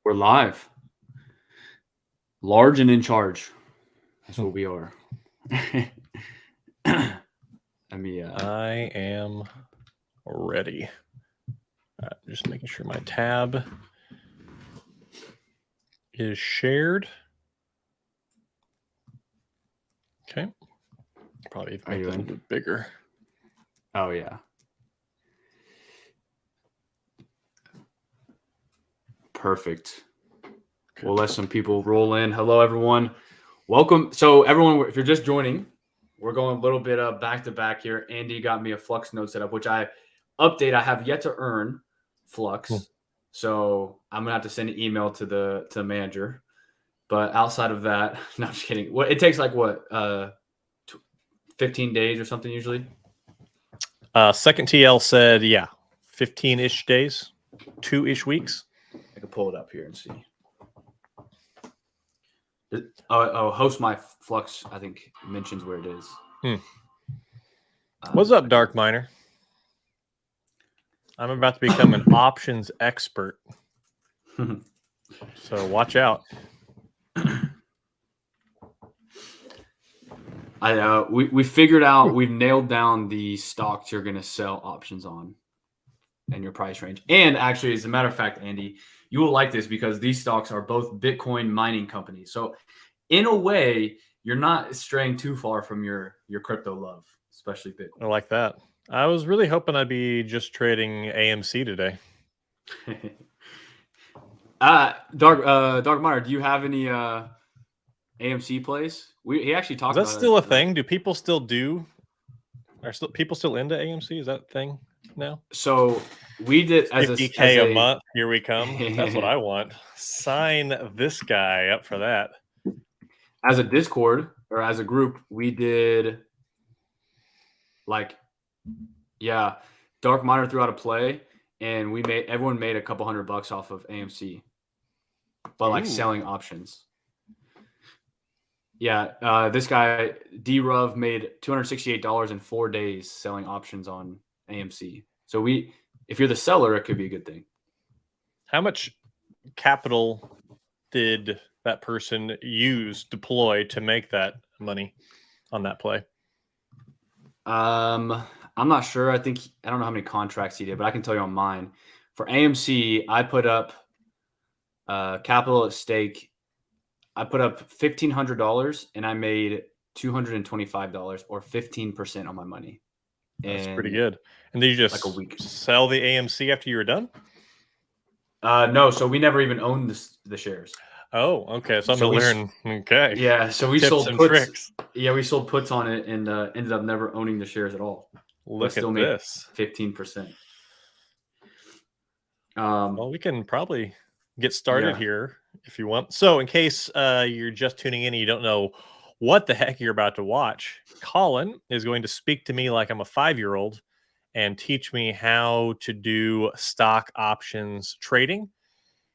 We're live. Large and in charge. That's what we are. I am ready. Just making sure my tab is shared. Okay. Probably make it a little bit bigger. Oh, yeah. Perfect. Okay. We'll let some people roll in. Hello, everyone. Welcome. So, everyone, if you're just joining, we're going a little bit back to back here. Andy got me a Flux node set up, which I have yet to earn Flux. So I'm gonna have to send an email to the manager. But outside of that, no, I'm just kidding. What it takes 15 days or something usually. Second TL said, 15-ish days, 2-ish weeks. I can pull it up here and see. Host my Flux, I think, mentions where it is. What's up, Dark Miner? I'm about to become an options expert. So watch out. We figured out, we've nailed down the stocks you're going to sell options on and your price range. And actually, as a matter of fact, Andy, you will like this because these stocks are both Bitcoin mining companies. So in a way, you're not straying too far from your crypto love, especially Bitcoin. I like that. I was really hoping I'd be just trading AMC today. Dark Miner, do you have any AMC plays? He actually talked about it. Is that still a thing? Do people still do? Are people still into AMC? Is that a thing now? So we did as $50K a month. Here we come. That's what I want. Sign this guy up for that. As a Discord or as a group, we did Dark Miner threw out a play, and everyone made a couple $100 off of AMC, but selling options. Yeah, this guy D-Ruv made $268 in 4 days selling options on AMC. So if you're the seller, it could be a good thing. How much capital did that person deploy to make that money on that play? I'm not sure. I don't know how many contracts he did, but I can tell you on mine. For AMC, I put up capital at stake. I put up $1,500 and I made $225 or 15% on my money. That's pretty good. And did you just sell the AMC after you were done? No, so we never even owned the shares. Oh, okay. So I'm gonna learn. Okay. Yeah, so we Tips sold and puts. Tricks. Yeah, we sold puts on it and ended up never owning the shares at all. Look at this. 15%. Well, we can probably get started here if you want. So, in case you're just tuning in and you don't know what the heck you're about to watch, Kolin is going to speak to me like I'm a 5-year-old and teach me how to do stock options trading.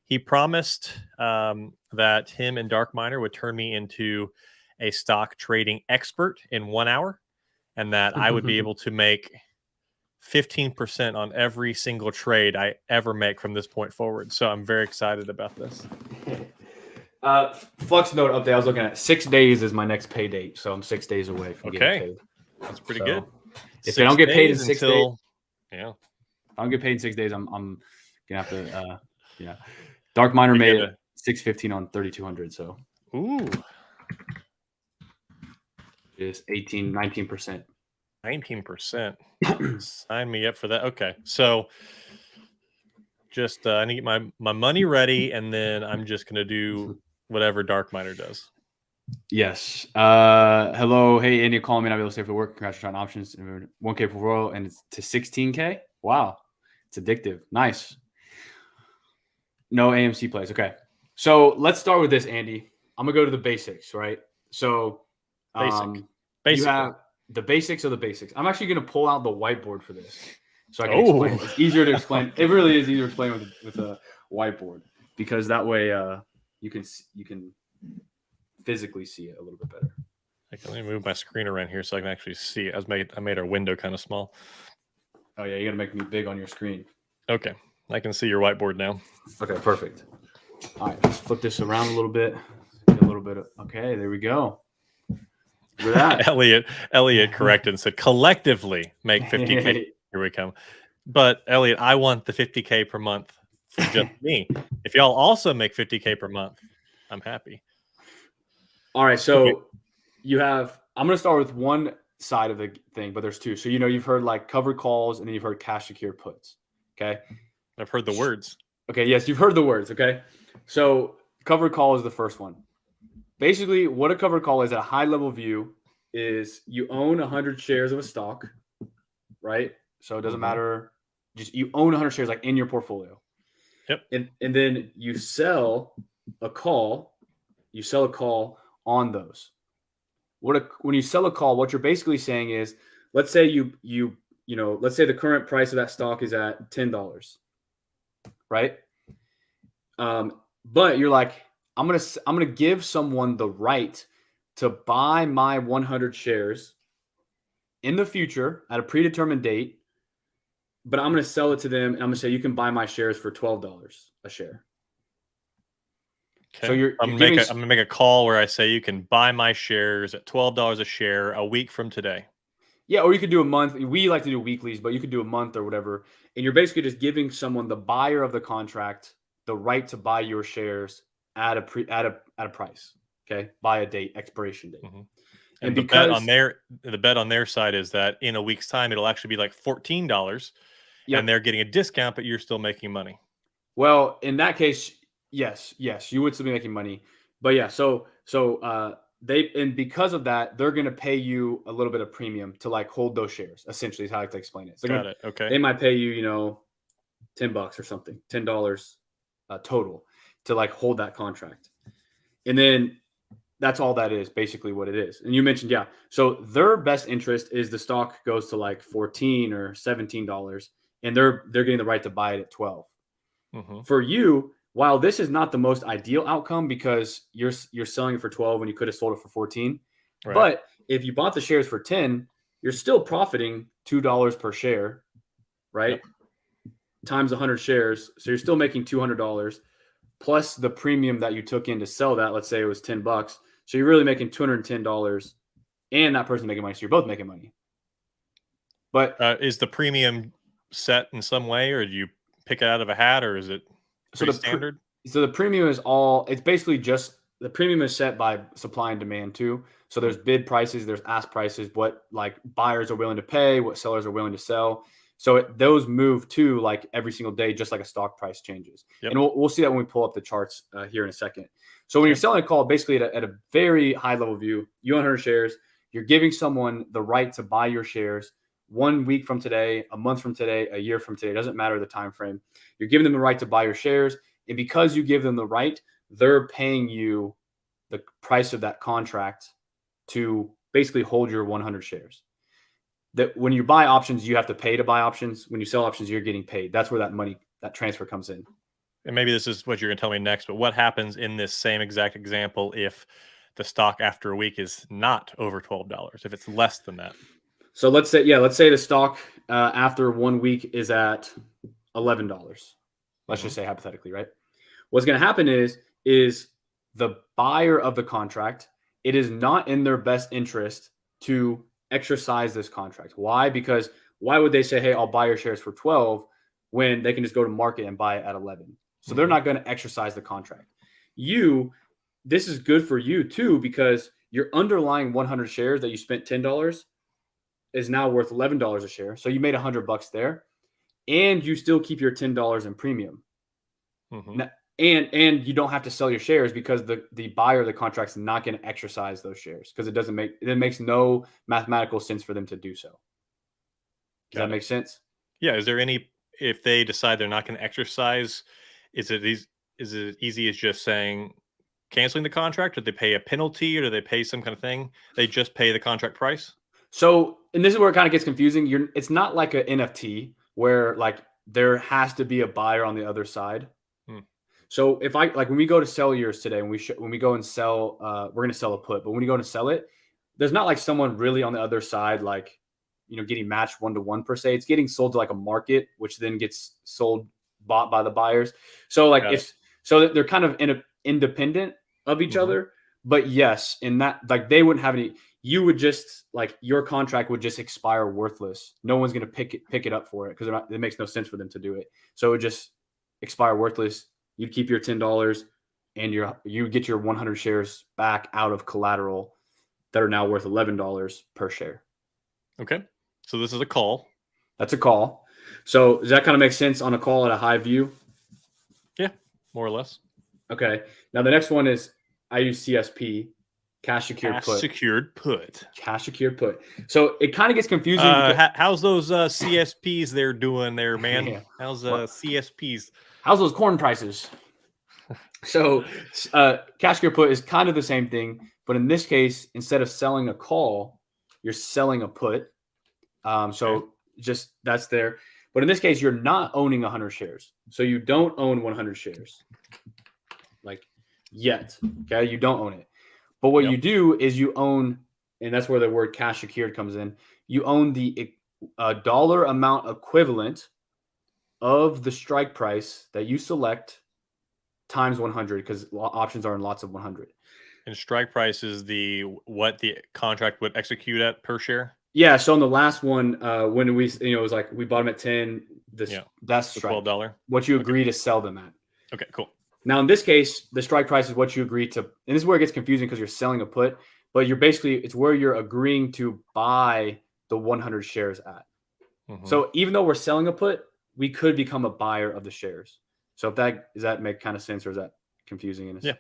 He promised that him and Dark Miner would turn me into a stock trading expert in 1 hour, and that I would be able to make 15% on every single trade I ever make from this point forward. So I'm very excited about this. Flux note update. I was looking at 6 days is my next pay date, so I'm 6 days away from getting paid. That's pretty good. If I don't get paid in 6 days, if I don't get paid in 6 days, I'm gonna have to. Dark Miner made $615 on 3,200. So it's 19%. 19%. Sign me up for that. Okay, so just I need to get my money ready, and then I'm just gonna do whatever Dark Miner does. Yes. Hello. Hey, Andy, calling me. I'll be able to stay for work. Congrats on options. 1K for Royal, and it's to 16K. Wow, it's addictive. Nice. No AMC plays. Okay, so let's start with this, Andy. I'm gonna go to the basics, right? So, basic. You have the basics of the basics. I'm actually gonna pull out the whiteboard for this, so I can explain. It's easier to explain. It really is easier to explain with a whiteboard because that way you can physically see it a little bit better. Let me move my screen around here so I can actually see it. I made our window kind of small. Oh yeah, you gotta make me big on your screen. Okay, I can see your whiteboard now. Okay, perfect. All right, let's flip this around a little bit. Get a little bit of, okay, there we go. Look at that. Elliot corrected and said collectively make 50K. Here we come. But Elliot, I want the 50K per month for just me. If y'all also make 50K per month, I'm happy. All right, so you have, I'm going to start with one side of the thing, but there's two. So, you've heard like covered calls and then you've heard cash secure puts. Okay. I've heard the words. Okay. Yes, you've heard the words. Okay. So covered call is the first one. Basically, what a covered call is at a high level view is you own 100 shares of a stock, right? So it doesn't matter. Just you own 100 shares like in your portfolio. Yep. And then you sell a call. You sell a call on those. When you sell a call, what you're basically saying is, let's say let's say the current price of that stock is at $10, right? But you're like, I'm gonna give someone the right to buy my 100 shares in the future at a predetermined date, but I'm gonna sell it to them and I'm gonna say you can buy my shares for $12 a share. Okay. So I'm gonna make a call where I say you can buy my shares at $12 a share a week from today. Yeah, or you could do a month. We like to do weeklies, but you could do a month or whatever. And you're basically just giving someone, the buyer of the contract, the right to buy your shares at a price. Okay, by a date, expiration date. Mm-hmm. And because the bet on their side is that in a week's time it'll actually be like $14, and they're getting a discount, but you're still making money. Well, in that case, yes, you would still be making money. But yeah, so because of that, they're going to pay you a little bit of premium to like hold those shares. Essentially, is how I like to explain it. So got it. Okay. They might pay you, $10 or something, $10 total to like hold that contract, and then that's all that is basically what it is. And you mentioned, yeah. So their best interest is the stock goes to like $14 or $17, and they're getting the right to buy it at $12. Mm-hmm. For you, while this is not the most ideal outcome because you're selling it for $12 when you could have sold it for $14, right. But if you bought the shares for $10, you're still profiting $2 per share, right? Yep. Times 100 shares, so you're still making $200 plus the premium that you took in to sell that. Let's say it was $10, so you're really making $210, and that person's making money, so you're both making money. But is the premium set in some way, or do you pick it out of a hat, or is it standard? So the premium is it's basically just the premium is set by supply and demand too. So there's bid prices, there's ask prices, what like buyers are willing to pay, what sellers are willing to sell. So those move too, like every single day, just like a stock price changes. Yep. And we'll see that when we pull up the charts here in a second. So when you're selling a call, basically at a very high level view, you own 100 shares, you're giving someone the right to buy your shares 1 week from today, a month from today, a year from today. It doesn't matter the time frame. You're giving them the right to buy your shares. And because you give them the right, they're paying you the price of that contract to basically hold your 100 shares. That when you buy options, you have to pay to buy options. When you sell options, you're getting paid. That's where that money, that transfer comes in. And maybe this is what you're going to tell me next, but what happens in this same exact example if the stock after a week is not over $12, if it's less than that? So let's say the stock after 1 week is at $11. Let's just say hypothetically, right? What's going to happen is the buyer of the contract, it is not in their best interest to exercise this contract. Why? Because why would they say, hey, I'll buy your shares for 12 when they can just go to market and buy it at 11? So they're not going to exercise the contract. This is good for you too, because your underlying 100 shares that you spent $10 is now worth $11 a share. So you made $100 there, and you still keep your $10 in premium. Mm-hmm. Now, and you don't have to sell your shares because the buyer of the contract is not going to exercise those shares because it makes no mathematical sense for them to do so. Does that make sense? Yeah. Is there if they decide they're not going to exercise, is it easy as just saying canceling the contract, or do they pay a penalty, or do they pay some kind of thing? They just pay the contract price. So, and this is where it kind of gets confusing. It's not like an NFT where like there has to be a buyer on the other side. So if when we go to sell yours today, when we go and sell, we're going to sell a put, but when you go to sell it, there's not like someone really on the other side, like, getting matched 1-to-1 per se. It's getting sold to like a market, which then gets bought by the buyers. So So they're kind of independent of each other. But yes, in that, like, they wouldn't have any. You would just, like, your contract would just expire worthless. No one's going to pick it up for it because it makes no sense for them to do it. So it would just expire worthless. You'd keep your $10 and you get your 100 shares back out of collateral that are now worth $11 per share. Okay. So this is a call. That's a call. So does that kind of make sense on a call at a high view? Yeah, more or less. Okay. Now the next one is I use CSP, cash secured put. Cash secured put. So it kind of gets confusing. How's those CSPs they're doing there, man? Yeah. How's CSPs? How's those corn prices? So cash secured put is kind of the same thing, but in this case, instead of selling a call, you're selling a put. So just that's there. But in this case, you're not owning 100 shares. So you don't own 100 shares. Like, yet. Okay, you don't own it. But what you do is you own, and that's where the word cash secured comes in. You own the dollar amount equivalent of the strike price that you select times 100, because options are in lots of 100. And strike price is what the contract would execute at per share? Yeah. So in the last one, when we, it was like we bought them at 10. That's strike. $12. What you agree to sell them at. Okay, cool. Now, in this case, the strike price is what you agree to, and this is where it gets confusing because you're selling a put, but it's where you're agreeing to buy the 100 shares at. So even though we're selling a put, we could become a buyer of the shares. So does that make kind of sense, or is that confusing? Yeah.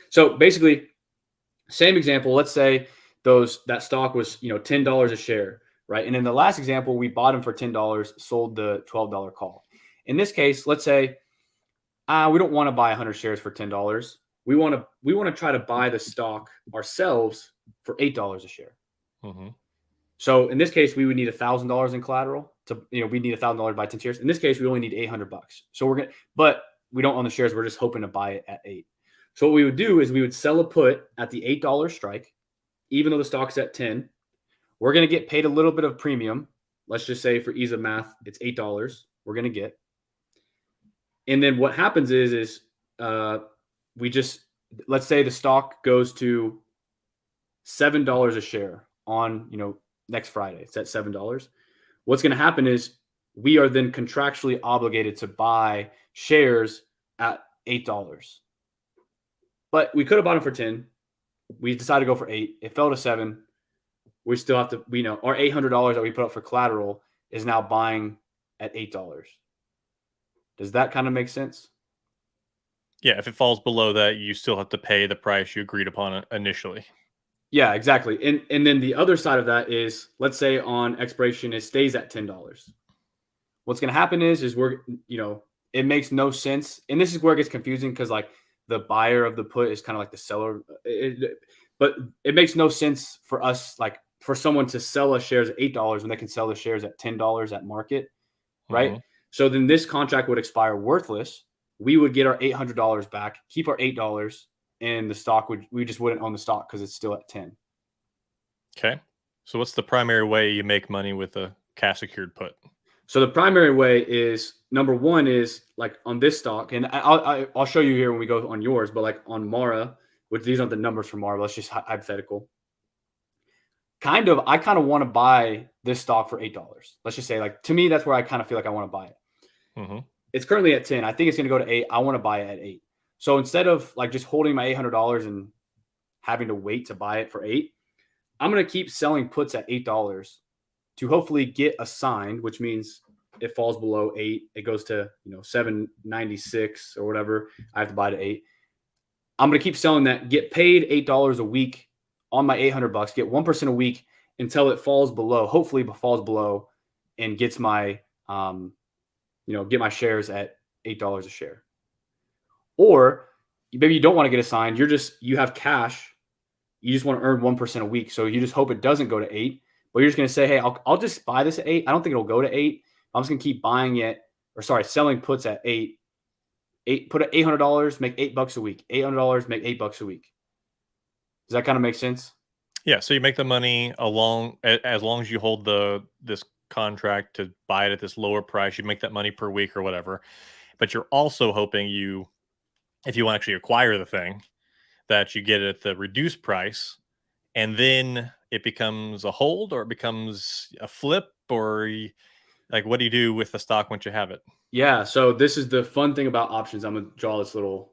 So basically, same example. Let's say that stock was $10 a share, right? And in the last example, we bought them for $10, sold the $12 call. In this case, let's say we don't want to buy 100 shares for $10. We want to try to buy the stock ourselves for $8 a share. So in this case, we would need $1,000 in collateral we need $1,000 to buy 10 shares. In this case, we only need $800. So but we don't own the shares. We're just hoping to buy it at 8. So what we would do is we would sell a put at the $8 strike, even though the stock's at 10. We're going to get paid a little bit of premium. Let's just say for ease of math, it's $8 we're going to get. And then what happens is let's say the stock goes to $7 a share on, next Friday. It's at $7. What's going to happen is we are then contractually obligated to buy shares at $8. But we could have bought them for 10. We decided to go for 8. It fell to 7. We still have to, our $800 that we put up for collateral is now buying at $8. Does that kind of make sense? Yeah, if it falls below that, you still have to pay the price you agreed upon initially. Yeah, exactly. And then the other side of that is, let's say on expiration, it stays at $10. What's going to happen is it makes no sense. And this is where it gets confusing because, like, the buyer of the put is kind of like the seller. But it makes no sense for us, like, for someone to sell us shares at $8 when they can sell the shares at $10 at market, right? So then this contract would expire worthless. We would get our $800 back, keep our $8, and the stock we just wouldn't own the stock because it's still at 10. Okay. So what's the primary way you make money with a cash secured put? So the primary way is, number one is, like, on this stock, and I'll show you here when we go on yours, but like on Mara, which these aren't the numbers for Mara, that's just hypothetical. I kind of want to buy this stock for $8. Let's just say, like, to me, that's where I kind of feel like I want to buy it. It's currently at 10. I think it's going to go to 8. I want to buy it at 8. So instead of, like, just holding my $800 and having to wait to buy it for 8, I'm going to keep selling puts at $8 to hopefully get assigned, which means it falls below 8. It goes to, $7.96 or whatever. I have to buy it at 8. I'm going to keep selling that, get paid $8 a week on my $800, get 1% a week until it falls below, hopefully falls below, and gets my, get my shares at $8 a share. Or maybe you don't want to get assigned. You have cash. You just want to earn 1% a week. So you just hope it doesn't go to 8, but you're just going to say, hey, I'll just buy this at 8. I don't think it'll go to 8. I'm just going to keep buying it, selling puts at 8. Put at $800, make $8 a week. $800, make $8 a week. Does that kind of make sense? Yeah. So you make the money as long as you hold this contract to buy it at this lower price. You make that money per week or whatever. But you're also hoping you if you want to actually acquire the thing, that you get it at the reduced price, and then it becomes a hold or it becomes a flip, or like, what do you do with the stock once you have it? Yeah. So this is the fun thing about options. I'm going to draw this little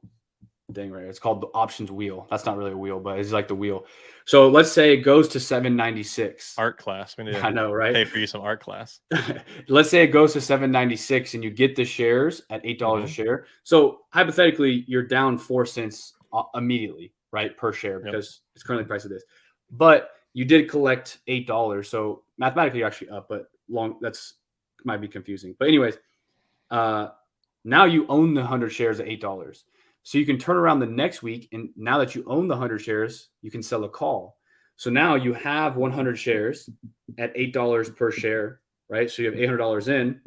thing right here. It's called the options wheel. That's not really a wheel, but it's like the wheel. So let's say it goes to 796. Art class. We need to I know, right? pay for you some art class. Let's say it goes to 796 and you get the shares at $8 a share. So hypothetically, you're down 4 cents immediately, right, per share, because it's currently priced at this. But you did collect $8, so mathematically you're actually up, but that's might be confusing. But anyways, now you own the 100 shares at $8. So you can turn around the next week, and now that you own the 100 shares, you can sell a call. So now you have 100 shares at $8 per share, right? So you have $800 in.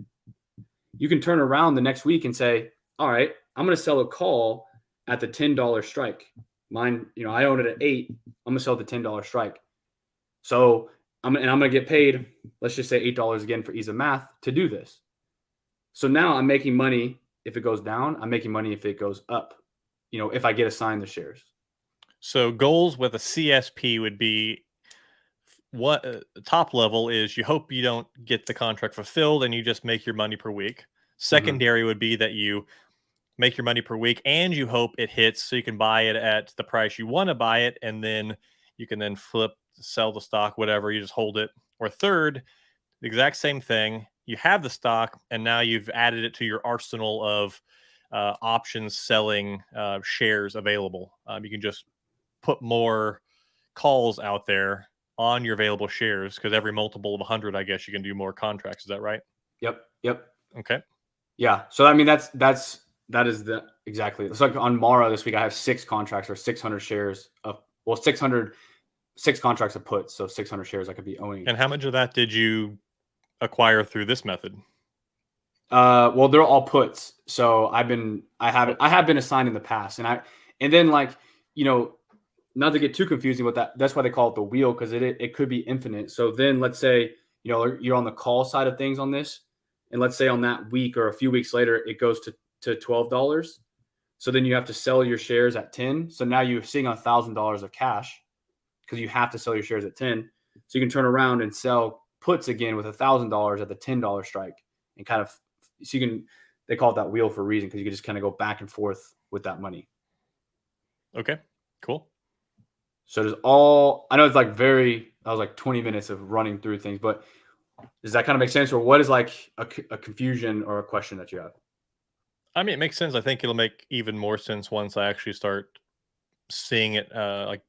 You can turn around the next week and say, all right, I'm going to sell a call at the $10 strike. Mine, I own it at $8. I'm going to sell the $10 strike. So I'm going to get paid, let's just say $8 again for ease of math to do this. So now I'm making money if it goes down. I'm making money if it goes up, if I get assigned the shares. So goals with a CSP would be, what top level is you hope you don't get the contract fulfilled and you just make your money per week. Secondary would be that you make your money per week and you hope it hits so you can buy it at the price you want to buy it, and then you can then flip, sell the stock, whatever, you just hold it. Or third, the exact same thing. You have the stock and now you've added it to your arsenal of options selling shares available. You can just put more calls out there on your available shares, because every multiple of 100, I guess you can do more contracts. Is that right? Yep. Okay. Yeah. So I mean, that is exactly. It's like on Mara this week, I have 6 contracts or 600 shares of 6 contracts of puts. So 600 shares I could be owning. And how much of that did you acquire through this method? Well, they're all puts. So I have been assigned in the past, and then not to get too confusing with that. That's why they call it the wheel, because it could be infinite. So then let's say, you're on the call side of things on this. And let's say on that week or a few weeks later, it goes to $12. So then you have to sell your shares at 10. So now you're sitting on $1,000 of cash because you have to sell your shares at 10. So you can turn around and sell puts again with $1,000 at the $10 strike, and kind of, so they call it that wheel for a reason, because you can just kind of go back and forth with that money. Okay, cool. So I know it's that was like 20 minutes of running through things, but does that kind of make sense? Or what is like a confusion or a question that you have? I mean, it makes sense. I think it'll make even more sense once I actually start seeing it like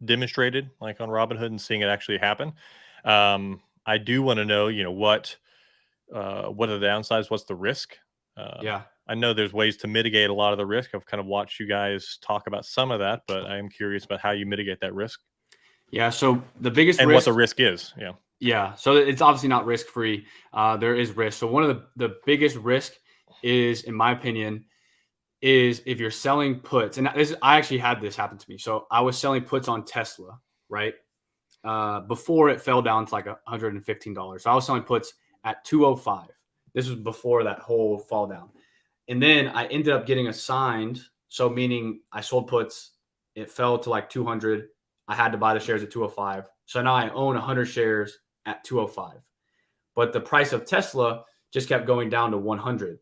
demonstrated, like on Robinhood, and seeing it actually happen. I do want to know, what are the downsides? What's the risk? Yeah. I know there's ways to mitigate a lot of the risk. I've kind of watched you guys talk about some of that, but I am curious about how you mitigate that risk. Yeah. So the biggest and risk, what the risk is. Yeah. Yeah. So it's obviously not risk-free. There is risk. So one of the biggest risk is, in my opinion, is if you're selling puts. And I actually had this happen to me. So I was selling puts on Tesla, right? Before it fell down to like $115. So I was selling puts at 205. This was before that whole fall down. And then I ended up getting assigned. So meaning I sold puts, it fell to like 200. I had to buy the shares at 205. So now I own 100 shares at 205. But the price of Tesla just kept going down to 100.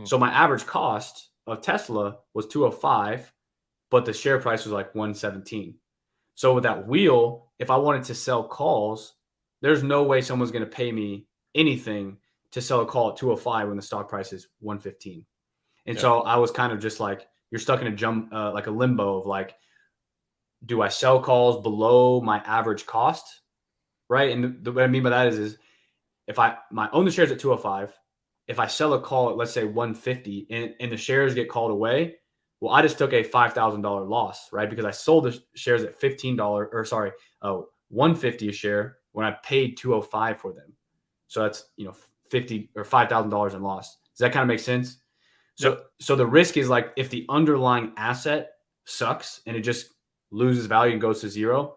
So my average cost of Tesla was 205, but the share price was like 117. So with that wheel, if I wanted to sell calls, there's no way someone's going to pay me anything to sell a call at 205 when the stock price is 115. And so I was kind of just like, you're stuck in like a limbo of like, do I sell calls below my average cost? Right. And what I mean by that is if I own the shares at 205, if I sell a call at, let's say, 150 and the shares get called away, well, I just took a $5,000 loss, right? Because I sold the shares at $150 a share when I paid 205 for them. So that's, $50 or $5,000 in loss. Does that kind of make sense? So the risk is like, if the underlying asset sucks and it just loses value and goes to zero,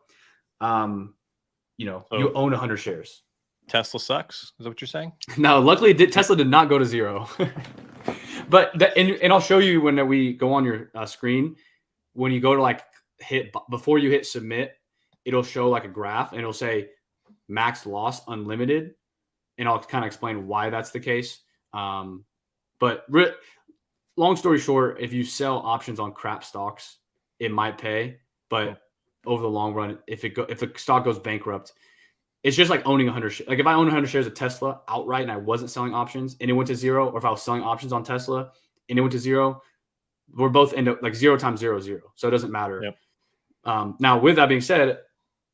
you own 100 shares. Tesla sucks. Is that what you're saying? No, luckily Tesla did not go to zero. and I'll show you when we go on your screen, when you go to like before you hit submit, it'll show like a graph and it'll say max loss unlimited. And I'll kind of explain why that's the case. But long story short, if you sell options on crap stocks, it might pay. But over the long run, if the stock goes bankrupt, it's just like owning 100 shares. Like if I own 100 shares of Tesla outright and I wasn't selling options and it went to zero, or if I was selling options on Tesla and it went to zero, we're both end up like 0 times 0 is 0. So it doesn't matter. Yep. Now, with that being said,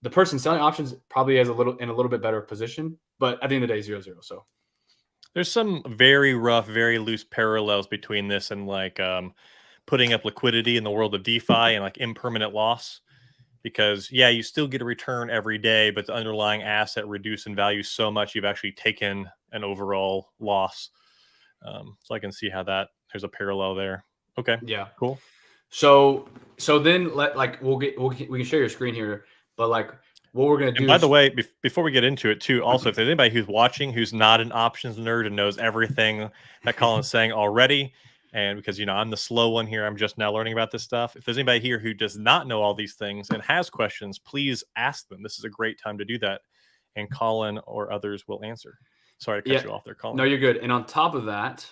the person selling options probably has in a little bit better position, but at the end of the day, 0-0. So there's some very rough, very loose parallels between this and like putting up liquidity in the world of DeFi and like impermanent loss. Because, yeah, you still get a return every day, but the underlying asset reduced in value so much you've actually taken an overall loss. So I can see how there's a parallel there. Okay. Yeah. Cool. So then we can share your screen here, but like what we're going to do. And by the way, before we get into it too, also, if there's anybody who's watching who's not an options nerd and knows everything that Colin's saying already, and because, I'm the slow one here, I'm just now learning about this stuff. If there's anybody here who does not know all these things and has questions, please ask them. This is a great time to do that. And Colin or others will answer. Sorry to cut you off there, Colin. No, you're good. And on top of that,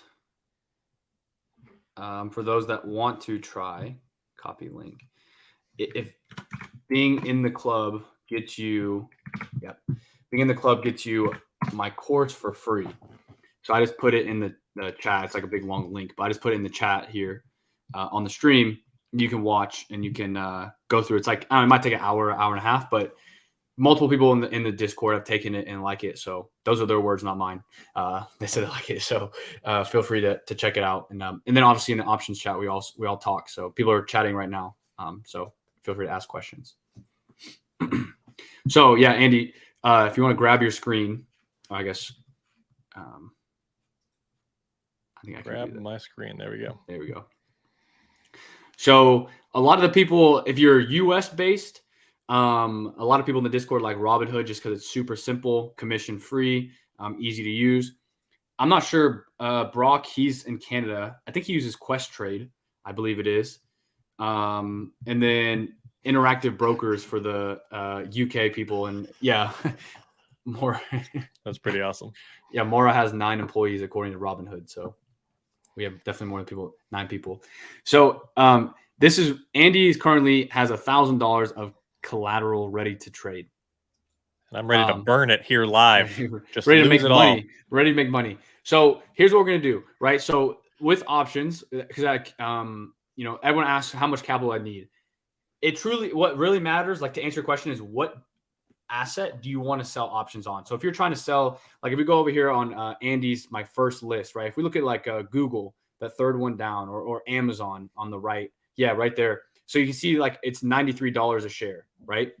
for those that want to try, copy link. If being in the club gets you, my course for free. So I just put it in the chat. It's like a big long link, but I just put it in the chat here on the stream. You can watch and you can go through. It's like it might take an hour and a half, but multiple people in the Discord have taken it and like it. So those are their words, not mine. They said they like it. So feel free to check it out. And then obviously in the options chat, we all talk. So people are chatting right now. So feel free to ask questions. So yeah, Andy, if you want to grab your screen, I guess. I think I can grab my screen. There we go. There we go. So a lot of the people, if you're US based, a lot of people in the Discord like Robinhood just because it's super simple, commission free, easy to use. I'm not sure. Brock, he's in Canada. I think he uses Quest Trade. I believe it is. And then Interactive Brokers for the UK people. And yeah, Mora. That's pretty awesome. Yeah, Mora has 9 employees according to Robinhood. So we have definitely more than 9 people. So this is Andy currently has $1,000 of collateral ready to trade. And I'm ready to burn it here live. Just ready to make money. Ready to make money. So here's what we're gonna do, right? So with options, because everyone asks how much capital I need. What really matters, like to answer your question, is what asset do you want to sell options on? So if you're trying to sell, like if we go over here on Andy's, my first list, right? If we look at like Google, that third one down, or Amazon on the right, yeah, right there. So you can see like it's $93 a share, right?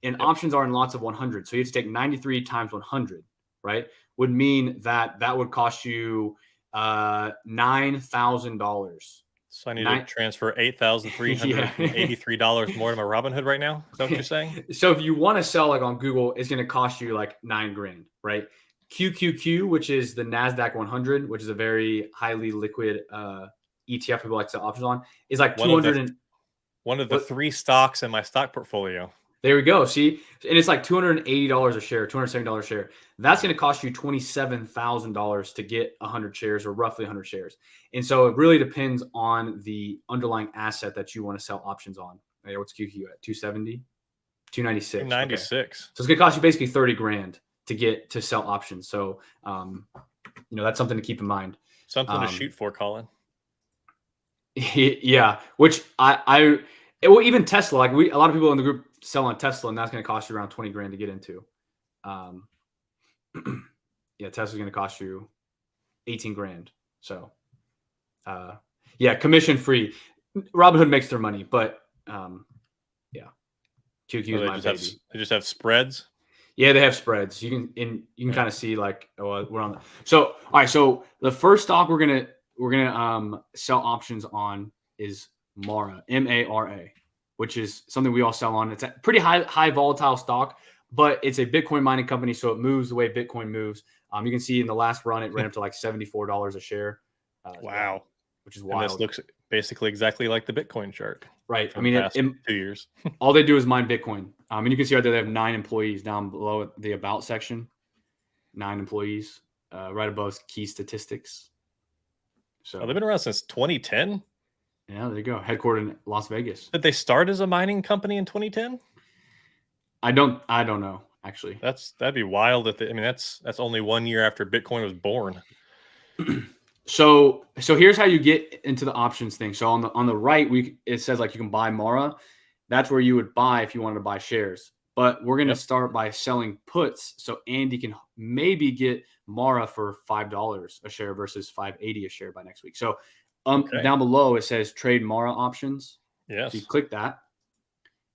And options are in lots of 100. So you have to take 93 times 100, right? Would mean that would cost you $9,000. So I need to transfer $8,383 more to my Robinhood right now. Is that what you're saying? So if you want to sell like on Google, it's going to cost you like $9,000, right? QQQ, which is the NASDAQ 100, which is a very highly liquid ETF people like to sell options on, is like 200. One of the 3 stocks in my stock portfolio. There we go. See, and it's like $280 a share, $270 a share. That's going to cost you $27,000 to get 100 shares, or roughly 100 shares. And so it really depends on the underlying asset that you want to sell options on. Hey, what's QQ at? 270, 296. 296. Okay. So it's going to cost you basically $30,000 to sell options. So, that's something to keep in mind. Something to shoot for, Colin. Yeah, which even Tesla, like a lot of people in the group sell on Tesla, and that's going to cost you around $20,000 to get into. Yeah, Tesla's going to cost you $18,000. So, commission free. Robinhood makes their money, but QQ is my baby. They just have spreads. Yeah, they have spreads. You can kind of see like we're on. So all right, so the first stock we're gonna sell options on is Mara, MARA, which is something we all sell on. It's a pretty high volatile stock, but it's a Bitcoin mining company, so it moves the way Bitcoin moves. You can see in the last run, it ran up to like $74 a share. Wow. which is wild. And this looks basically exactly like the Bitcoin chart. Right. I mean, it, 2 years. all they do is mine Bitcoin. And you can see right there they have 9 employees down below the about section. 9 employees, right above key statistics. So they've been around since 2010. Yeah, there you go. Headquartered in Las Vegas. Did they start as a mining company in 2010? I don't know actually. That'd be wild. That's only 1 year after Bitcoin was born. So here's how you get into the options thing. So on the right, it says like you can buy Mara. That's where you would buy if you wanted to buy shares. But we're going to start by selling puts. So Andy can maybe get Mara for $5 a share versus $5.80 a share by next week. So down below it says trade Mara options. Yes. So you click that.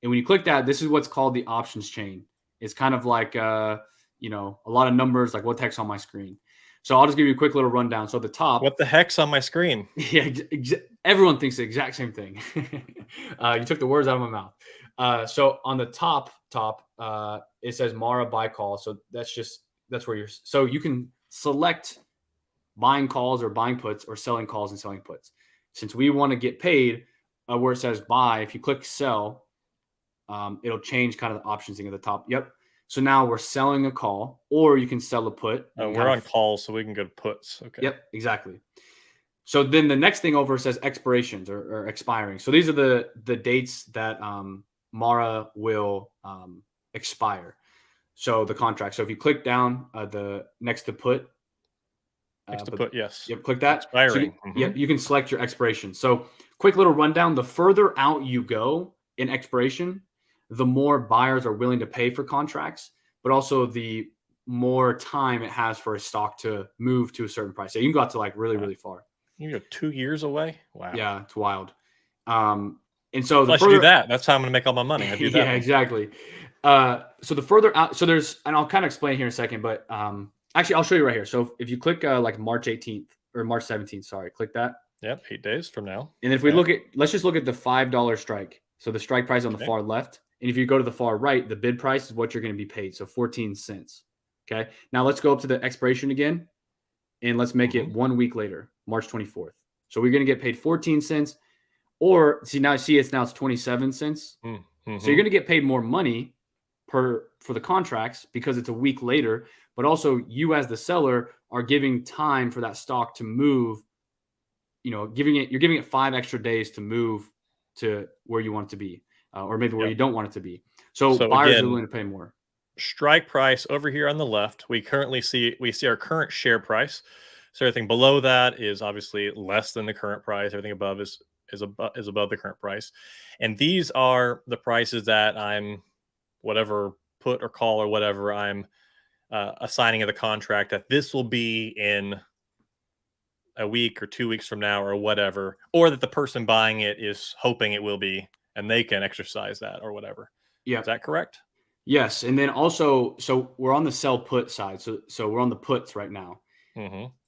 And when you click that, this is what's called the options chain. It's kind of like a lot of numbers, like what the heck's on my screen. So I'll just give you a quick little rundown. So at the top, what the heck's on my screen? Yeah, everyone thinks the exact same thing. You took the words out of my mouth. So on the top, it says Mara buy call. So that's where so you can select buying calls or buying puts or selling calls and selling puts. Since we want to get paid, where it says buy, if you click sell, it'll change kind of the options thing at the top. Yep. So now we're selling a call, or you can sell a put. We're on calls, so we can go to puts. Okay. Yep, exactly. So then the next thing over says expirations or expiring. So these are the dates that Mara will expire. So the contract. So if you click down the next to put. Yes. Yep, click that. Expiring. So you can select your expiration. So quick little rundown. The further out you go in expiration, the more buyers are willing to pay for contracts, but also the more time it has for a stock to move to a certain price. So you can go out to like really, really far. You go 2 years away. Wow. Yeah, it's wild. And so I should do that. That's how I'm going to make all my money. I do that. Yeah, exactly. So the further out, so there's, and I'll kind of explain here in a second, but actually I'll show you right here. So if you click like March 18th or March 17th, sorry, click that. Yep, 8 days from now. And if we let's just look at the $5 strike. So the strike price on the far left. And if you go to the far right, the bid price is what you're going to be paid. So 14 cents. Okay. Now let's go up to the expiration again. And let's make it 1 week later, March 24th. So we're going to get paid 14 cents. Or it's now 27 cents. So you're going to get paid more money for the contracts because it's a week later. But also you as the seller are giving time for that stock to move. You're giving it 5 extra days to move to where you want it to be. Or maybe where you don't want it to be. So buyers are willing to pay more. Strike price over here on the left, we see our current share price. So everything below that is obviously less than the current price. Everything above is above the current price. And these are the prices that I'm whatever put or call or whatever I'm assigning of the contract that this will be in a week or 2 weeks from now or whatever, or that the person buying it is hoping it will be, and they can exercise that or whatever. Yeah. Is that correct? Yes. And then also, so we're on the sell put side. So we're on the puts right now.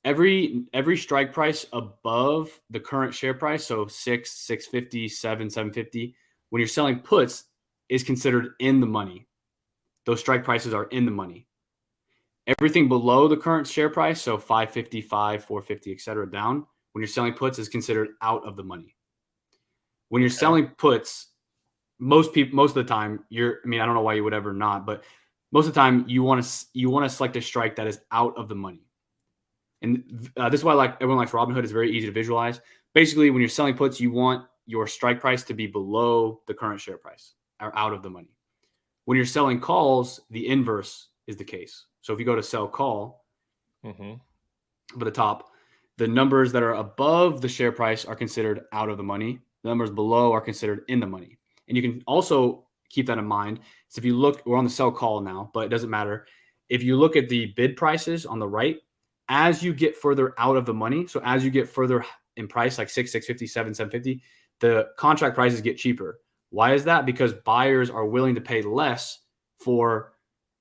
Every strike price above the current share price, so 6, 650, 7, 750, when you're selling puts is considered in the money. Those strike prices are in the money. Everything below the current share price, so 555, 450, et cetera, down, when you're selling puts is considered out of the money. When you're selling puts, most of the time, I don't know why you would ever not, but most of the time you want to select a strike that is out of the money. And this is why everyone likes Robinhood. It's very easy to visualize. Basically, when you're selling puts, you want your strike price to be below the current share price or out of the money. When you're selling calls, the inverse is the case. So if you go to sell call, up at the top, the numbers that are above the share price are considered out of the money. The numbers below are considered in the money. And you can also keep that in mind. So if you look, we're on the sell call now, but it doesn't matter. If you look at the bid prices on the right, as you get further out of the money, so as you get further in price, like 6, 650, 7, 750, the contract prices get cheaper. Why is that? Because buyers are willing to pay less for,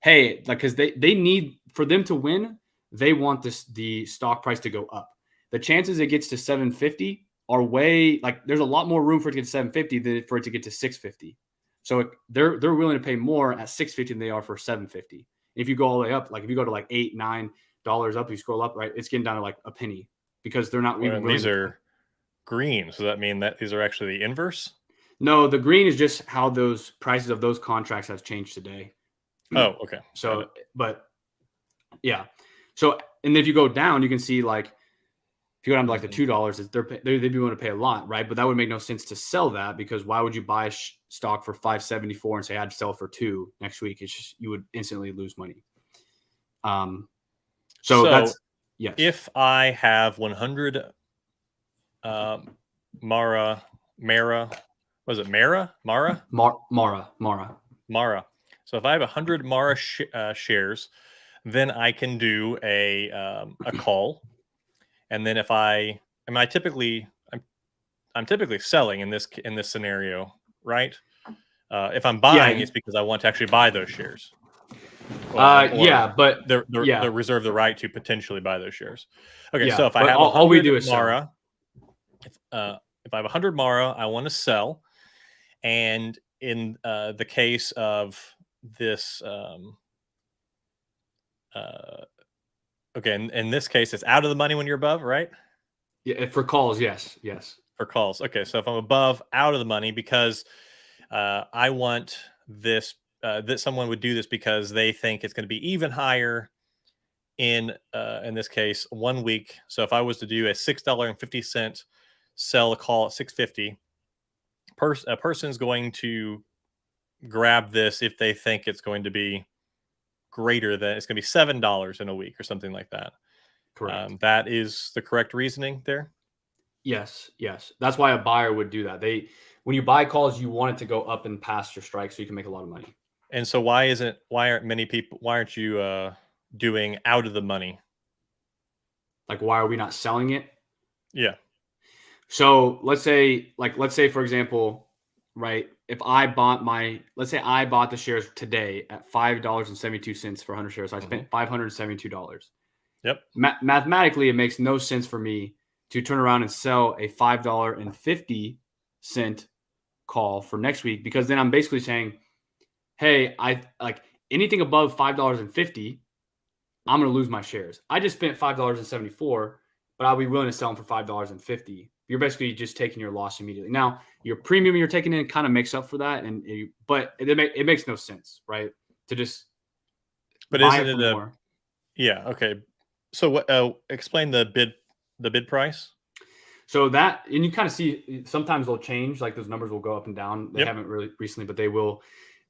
because they need, for them to win, they want the stock price to go up. The chances it gets to 750 are there's a lot more room for it to get to 750 than for it to get to 650. So they're willing to pay more at 650 than they are for 750. If you go all the way up, like if you go to like $8, $9 up, you scroll up, right, it's getting down to like a penny because they're not even. These are green. So that mean that these are actually the inverse? No, the green is just how those prices of those contracts have changed today. Oh, okay. So, but yeah. So, and if you go down, you can see like if you go down to like the $2, they'd be willing to pay a lot, right? But that would make no sense to sell that because why would you buy stock for $5.74 and say I'd sell for $2 next week? It's just you would instantly lose money. So that's yes. If I have 100 Mara, was it Mara? Mara. So if I have 100 Mara shares, then I can do a call, and then if I'm typically selling in this scenario, right? If I'm buying, it's because I want to actually buy those shares. But they reserve the right to potentially buy those shares. Okay, yeah, so if I have all we do is Mara, if I have 100 Mara, I want to sell, and in the case of this, okay, in this case, it's out of the money when you're above, right? Yeah, for calls, yes. For calls, okay. So if I'm above, out of the money, because I want this. That someone would do this because they think it's going to be even higher in this case 1 week. So if I was to do a $6.50 sell a call at $6.50, a person's going to grab this if they think it's going to be greater than it's going to be $7 in a week or something like that. Correct. That is the correct reasoning there. Yes. That's why a buyer would do that. When you buy calls, you want it to go up and past your strike so you can make a lot of money. And so why aren't you doing out of the money? Like, why are we not selling it? Yeah. So let's say, for example, right? If I bought the shares today at $5.72 for 100 shares. So I spent $572. Yep. Mathematically, it makes no sense for me to turn around and sell a $5.50 call for next week, because then I'm basically saying, hey, I like anything above $5.50, I'm going to lose my shares. I just spent $5.74, but I'll be willing to sell them for $5.50. You're basically just taking your loss immediately. Now, your premium you're taking in kind of makes up for that, but it makes no sense, right? To just buy it for more. Yeah. Okay. So what? Explain the bid price. So that, and you kind of see sometimes they'll change, like those numbers will go up and down. They haven't really recently, but they will.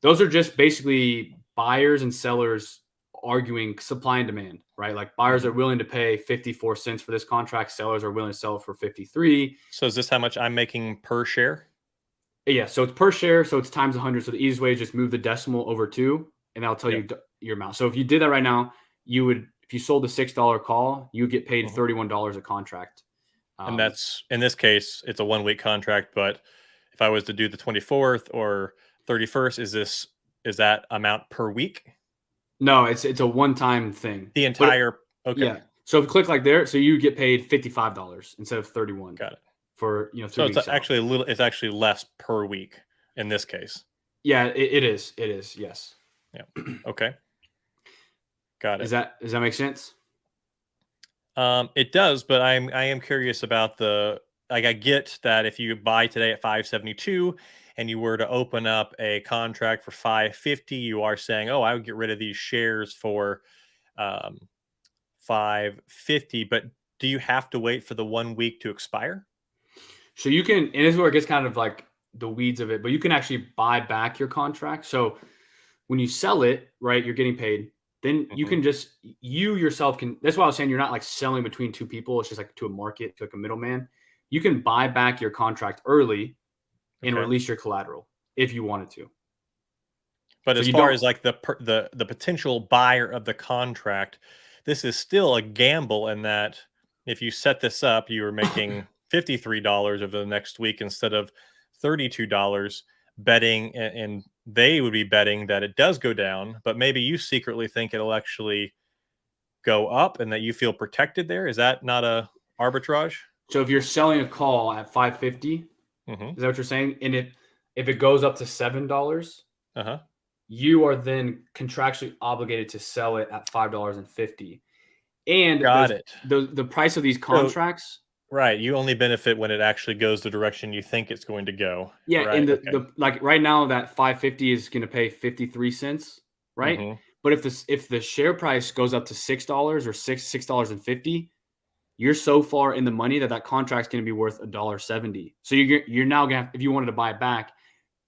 Those are just basically buyers and sellers arguing supply and demand, right? Like buyers are willing to pay 54 cents for this contract. Sellers are willing to sell it for 53. So is this how much I'm making per share? Yeah. So it's per share. So it's times 100. So the easiest way is just move the decimal over 2 and that'll tell you your amount. So if you did that right now, if you sold a $6 call, you would get paid $31 a contract. And that's, in this case, it's a 1 week contract. But if I was to do the 24th or 31st, is that amount per week? No, it's a one-time thing. The entire okay. Yeah. So if you click like there, so you get paid $55 instead of $31. Got it. For 3 so weeks. It's actually it's actually less per week in this case. Yeah, it is. It is. Yes. Yeah. Okay. Got it. Does that make sense? It does, but I am curious about I get that if you buy today at 572 and you were to open up a contract for 550, you are saying, oh, I would get rid of these shares for 550, but do you have to wait for the 1 week to expire? So you can, and this is where it gets kind of like the weeds of it, but you can actually buy back your contract. So when you sell it, right, you're getting paid. Then you can you yourself can, that's why I was saying you're not like selling between two people. It's just like to a market, to like a middleman. You can buy back your contract early and release your collateral if you wanted to. But so as far as like the potential buyer of the contract, this is still a gamble in that if you set this up, you are making $53 over the next week instead of $32, betting, and they would be betting that it does go down, but maybe you secretly think it'll actually go up and that you feel protected there. Is that not a arbitrage? So if you're selling a call at 550, is that what you're saying? And if it goes up to $7, you are then contractually obligated to sell it at $5.50. And Got it. The price of these contracts Right. You only benefit when it actually goes the direction you think it's going to go. Yeah, Right. and the like right now that 550 is going to pay 53 cents, right? Mm-hmm. But if the share price goes up to $6 or $6.50, you're so far in the money that contract's going to be worth $1.70. So you're now going to if you wanted to buy it back,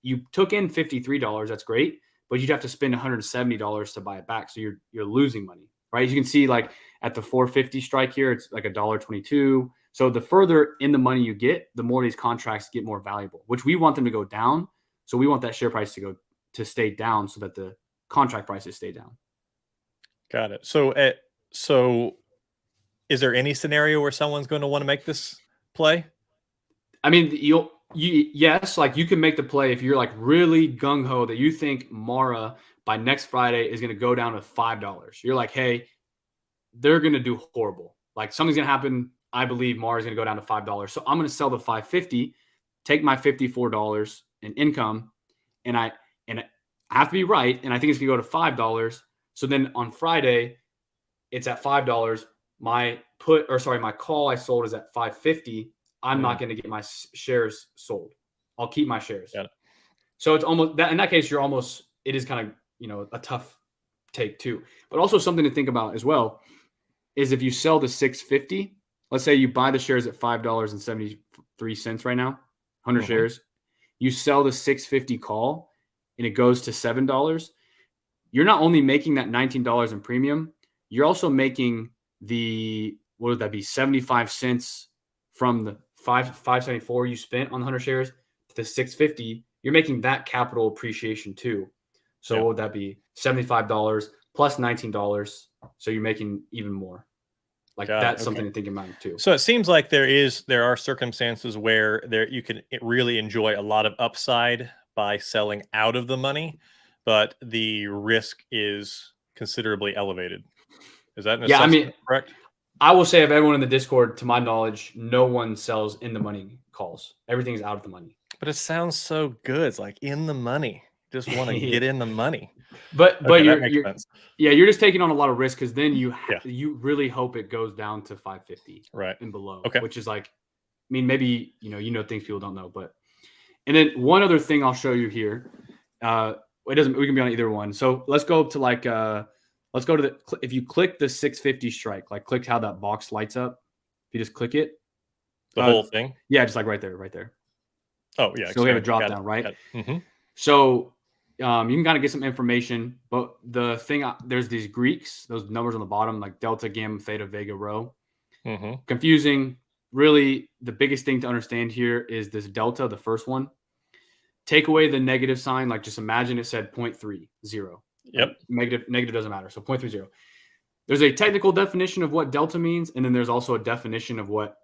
you took in $53, that's great, but you'd have to spend $170 to buy it back. So you're losing money, right? As you can see, like at the 450 strike here, it's like $1.22. So the further in the money you get, the more these contracts get more valuable, which we want them to go down. So we want that share price to stay down so that the contract prices stay down. Got it. So is there any scenario where someone's going to want to make this play? I mean, yes, like you can make the play if you're like really gung ho that you think Mara by next Friday is going to go down to $5. You're like, hey, they're going to do horrible. Like something's going to happen. I believe Mara is going to go down to $5. So I'm going to sell the 550, take my $54 in income, and I have to be right. And I think it's going to go to $5. So then on Friday, it's at $5. My call I sold is at 550. I'm not going to get my shares sold. I'll keep my shares. Got it. So it's almost that in that case, it is kind of, a tough take too. But also something to think about as well is if you sell the 650, let's say you buy the shares at $5.73 right now, 100 shares, you sell the 650 call and it goes to $7. You're not only making that $19 in premium, you're also making what would that be? 75 cents from the 574 you spent on the 100 shares to the 650. You're making that capital appreciation too. So what would that be? $75 plus $19. So you're making even more. Like that's something to think in mind too. So it seems like there are circumstances where you can really enjoy a lot of upside by selling out of the money, but the risk is considerably elevated. Is that an assessment correct? I will say of everyone in the Discord, to my knowledge, no one sells in the money calls. Everything's out of the money. But it sounds so good. It's like in the money. Just want to get in the money. But you're just taking on a lot of risk because then you really hope it goes down to 550 and below. Which is like, I mean, maybe things people don't know, and then one other thing I'll show you here. We can be on either one. So let's go up to if you click the 650 strike, like click how that box lights up. If you just click it, the whole thing. Yeah, just like right there. Oh yeah. So we have a drop down, right? So you can kind of get some information, but the thing, there's these Greeks, those numbers on the bottom, like delta, gamma, theta, vega, rho. Confusing. Really, the biggest thing to understand here is this delta, the first one. Take away the negative sign, like just imagine it said 0.30. Yep. Negative doesn't matter. So 0.30. There's a technical definition of what delta means, and then there's also a definition of what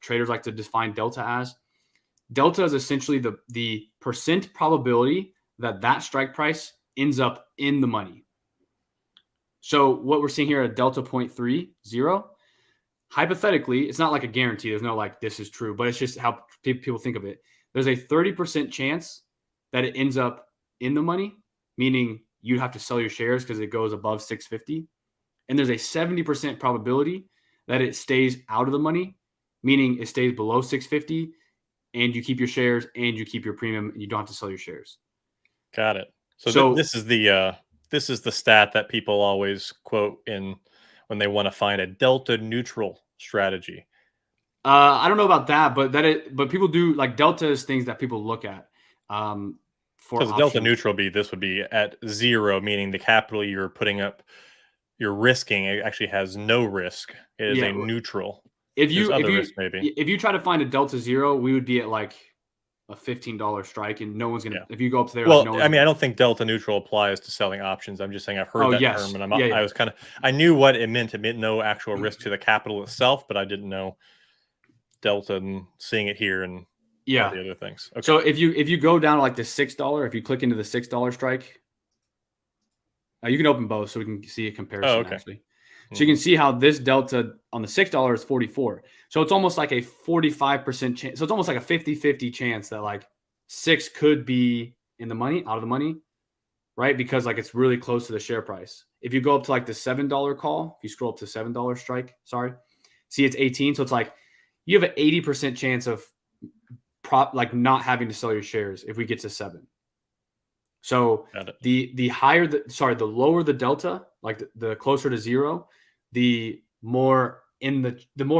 traders like to define delta as. Delta is essentially the percent probability that strike price ends up in the money. So what we're seeing here at delta 0.30, hypothetically, it's not like a guarantee. There's no like this is true, but it's just how people think of it. There's a 30% chance that it ends up in the money, meaning you have to sell your shares because it goes above 650. And there's a 70% probability that it stays out of the money, meaning it stays below 650 and you keep your shares and you keep your premium and you don't have to sell your shares. Got it. So this is the stat that people always quote when they want to find a delta neutral strategy. I don't know about that, but people do, like delta is things that people look at. Because delta neutral would be at zero, meaning the capital you're putting up, you're risking, it actually has no risk. It is a neutral. If you try to find a delta zero, we would be at like a $15 strike, and no one's gonna. If you go up there, well, I don't think delta neutral applies to selling options. I'm just saying I've heard that term, and I was I knew what it meant. It meant no actual risk to the capital itself, but I didn't know delta and seeing it here and the other things. Okay. So if you go down to like the $6, if you click into the $6 strike, you can open both so we can see a comparison actually. So you can see how this delta on the $6 is 44. So it's almost like a 45% chance. So it's almost like a 50-50 chance that like 6 could be in the money, out of the money, right? Because like it's really close to the share price. If you go up to like the $7 call, if you scroll up to $7 strike, see it's 18. So it's like you have an 80% chance of not having to sell your shares if we get to 7. So the lower the delta, like the closer to 0, the more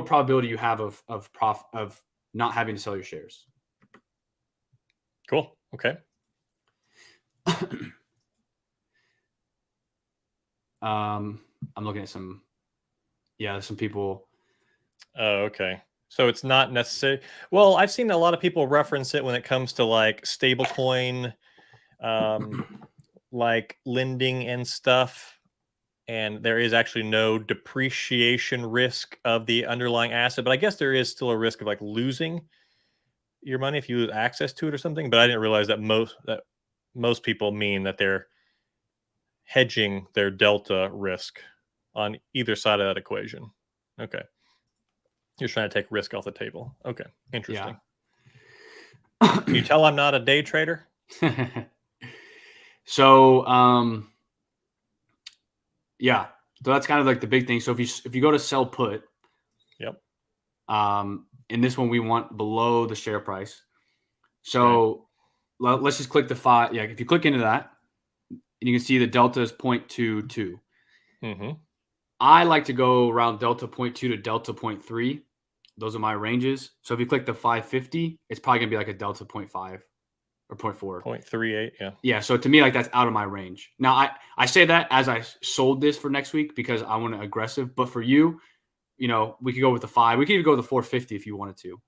probability you have of not having to sell your shares. Cool. Okay. I'm looking at some people. Oh, okay. So it's not necessary. Well, I've seen a lot of people reference it when it comes to like stablecoin, like lending and stuff. And there is actually no depreciation risk of the underlying asset, but I guess there is still a risk of like losing your money if you lose access to it or something. But I didn't realize that most people mean that they're hedging their delta risk on either side of that equation. Okay. You're trying to take risk off the table. Okay. Interesting. Yeah. Can you tell I'm not a day trader? So, yeah. So that's kind of like the big thing. So if you go to sell put, yep. In this one we want below the share price. So let's just click the 5. Yeah. If you click into that, and you can see the delta is 0.22. Mm-hmm. I like to go around delta 0.2 to delta 0.3. Those are my ranges. So if you click the 550, it's probably gonna be like a delta 0.5 or 0.4. 0.38, yeah. Yeah, so to me, like that's out of my range. Now I say that as I sold this for next week because I want to aggressive. But for you, we could go with the 5. We could even go with the 450 if you wanted to.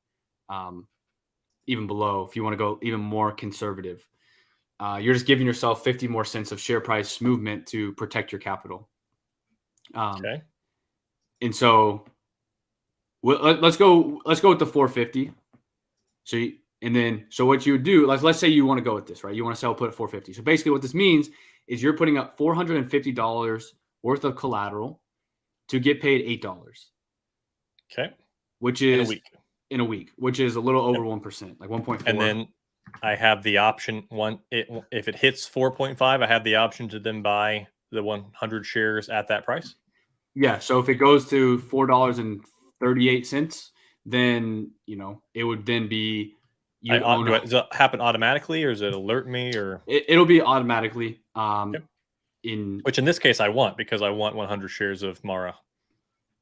Even below, if you want to go even more conservative. You're just giving yourself 50 more cents of share price movement to protect your capital. Okay. And so let's go with the 450. So what you would do, let's say you want to go with this, right? You want to sell put at 450. So basically what this means is you're putting up $450 worth of collateral to get paid $8. Okay. Which is in a week, which is a little over 1%, like 1.4. And then I have the option if it hits 4.5, I have the option to then buy the 100 shares at that price. Yeah. So if it goes to $4.38, then it would then be does it happen automatically, or does it alert me, or it'll be automatically. Which in this case I want, because I want 100 shares of Mara.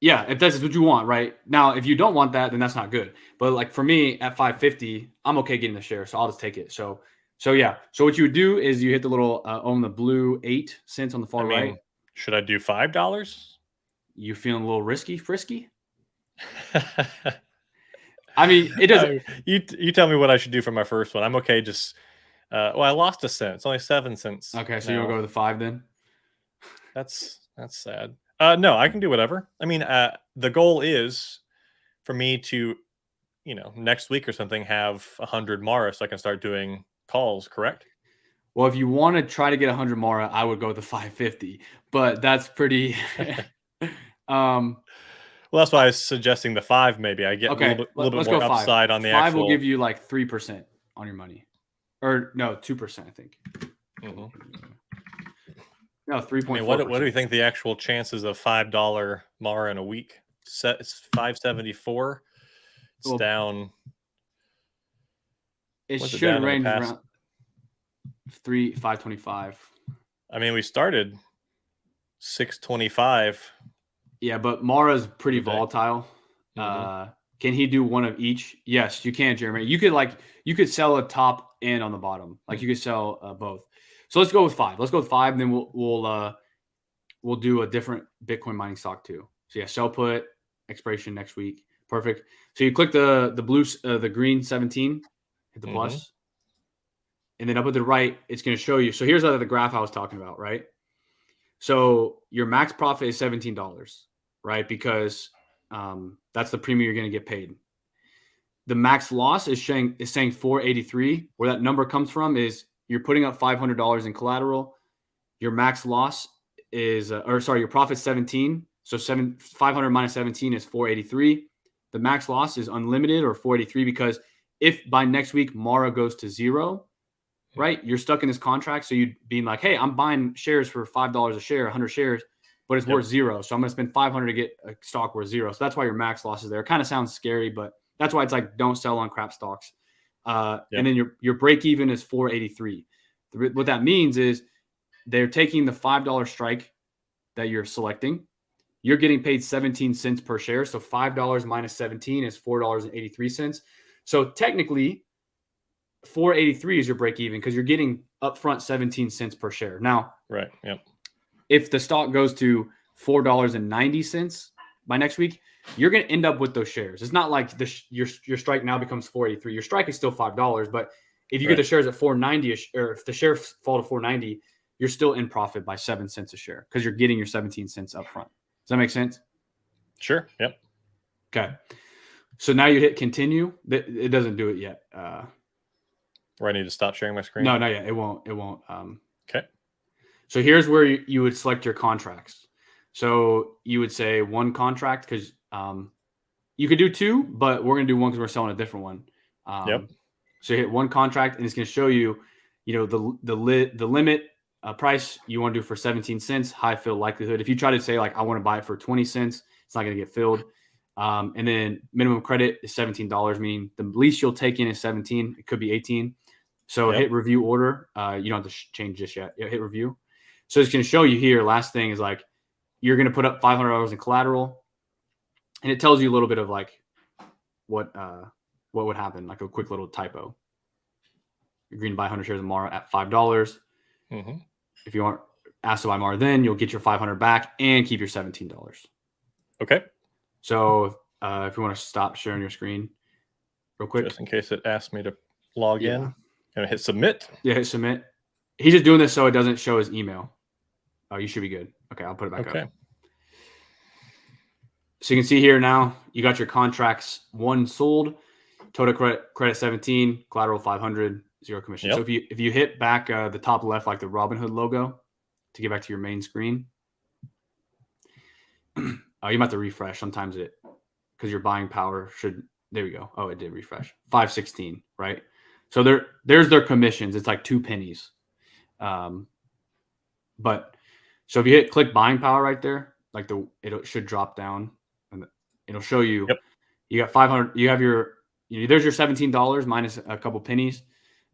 Yeah, if that's what you want, right? Now, if you don't want that, then that's not good. But like for me at 550, I'm okay getting the share, so I'll just take it. So yeah. So what you would do is you hit the little on the blue 8 cents on the far right. Should I do $5? You feeling a little frisky? I mean, it doesn't. You tell me what I should do for my first one. I'm okay. Just I lost a cent. It's only 7 cents. Okay, so you want to go to the 5 then? That's sad. No, I can do whatever. I mean, the goal is for me to, next week or something, have 100 Mara so I can start doing calls, correct? Well, if you want to try to get 100 Mara, I would go with the 550, but that's pretty. Well, that's why I was suggesting the 5. Maybe I get a little bit more upside on the 5 will give you like 3% on your money, or no, 2%, I think. Mm-hmm. No, 3.4. What do you think the actual chances of $5 Mara in a week? It's 574. It's down. It should range around 525. I mean, we started 625. Yeah, but Mara's pretty volatile. Mm-hmm. Can he do one of each? Yes, you can, Jeremy. You could sell a top and on the bottom. Like you could sell both. So let's go with 5. Let's go with 5, and then we'll do a different Bitcoin mining stock too. So yeah, sell put expiration next week. Perfect. So you click the blue, the green 17, hit the plus, and then up at the right, it's going to show you. So here's the graph I was talking about, right? So your max profit is $17, right? Because that's the premium you're going to get paid. The max loss is saying 483. Where that number comes from is you're putting up $500 in collateral. Your max loss is, your profit's 17. So 500 minus 17 is 483. The max loss is unlimited or 483 because if by next week Mara goes to 0, right, you're stuck in this contract. So you'd be like, hey, I'm buying shares for $5 a share, 100 shares, but it's worth 0. So I'm going to spend 500 to get a stock worth 0. So that's why your max loss is there. It kind of sounds scary, but That's why it's like don't sell on crap stocks. And then your break even is 483. What that means is they're taking the $5 strike that you're selecting. You're getting paid 17 cents per share. So $5 minus 17 is $4.83. So technically, 483 is your break even because you're getting upfront 17 cents per share. Now, right. Yep. If the stock goes to $4.90 by next week, you're going to end up with those shares. It's not like your strike now becomes 483. Your strike is still $5, but if you get the shares at 490, or if the shares fall to 490, you're still in profit by 7 cents a share because you're getting your 17 cents up front. Does that make sense? Sure. Yep. Okay. So now you hit continue. It doesn't do it yet. Where I need to stop sharing my screen? No, not yet. It won't. Okay. So here's where you would select your contracts. So you would say one contract because you could do two, but we're going to do one because we're selling a different one. So you hit one contract, and it's going to show you, the limit price you want to do for 17 cents, high fill likelihood. If you try to say like I want to buy it for 20 cents, it's not going to get filled. And then minimum credit is $17, meaning the least you'll take in is 17. It could be 18. So hit review order. You don't have to change this yet. Hit review. So it's going to show you here. Last thing is like you're going to put up $500 in collateral, and it tells you a little bit of like what would happen, like a quick little typo. You're agreeing to buy 100 shares of Mara at $5. Mm-hmm. If you aren't asked to buy Mara, then you'll get your $500 back and keep your $17. Okay. So if you want to stop sharing your screen real quick, just in case it asks me to log in, and hit submit. Yeah, hit submit. He's just doing this so it doesn't show his email. Oh, you should be good. Okay, I'll put it back up. So you can see here now you got your contracts. One sold, total credit 17, collateral 500, zero commission. So if you hit back the top left, like the Robinhood logo, to get back to your main screen, you might have to refresh. Sometimes because your buying power should. There we go. Oh, it did refresh. 516, right? So there's their commissions. It's like 2 pennies. But so if you hit click buying power right there, like it should drop down and it'll show you. You got 500. You have there's your $17 minus a couple pennies,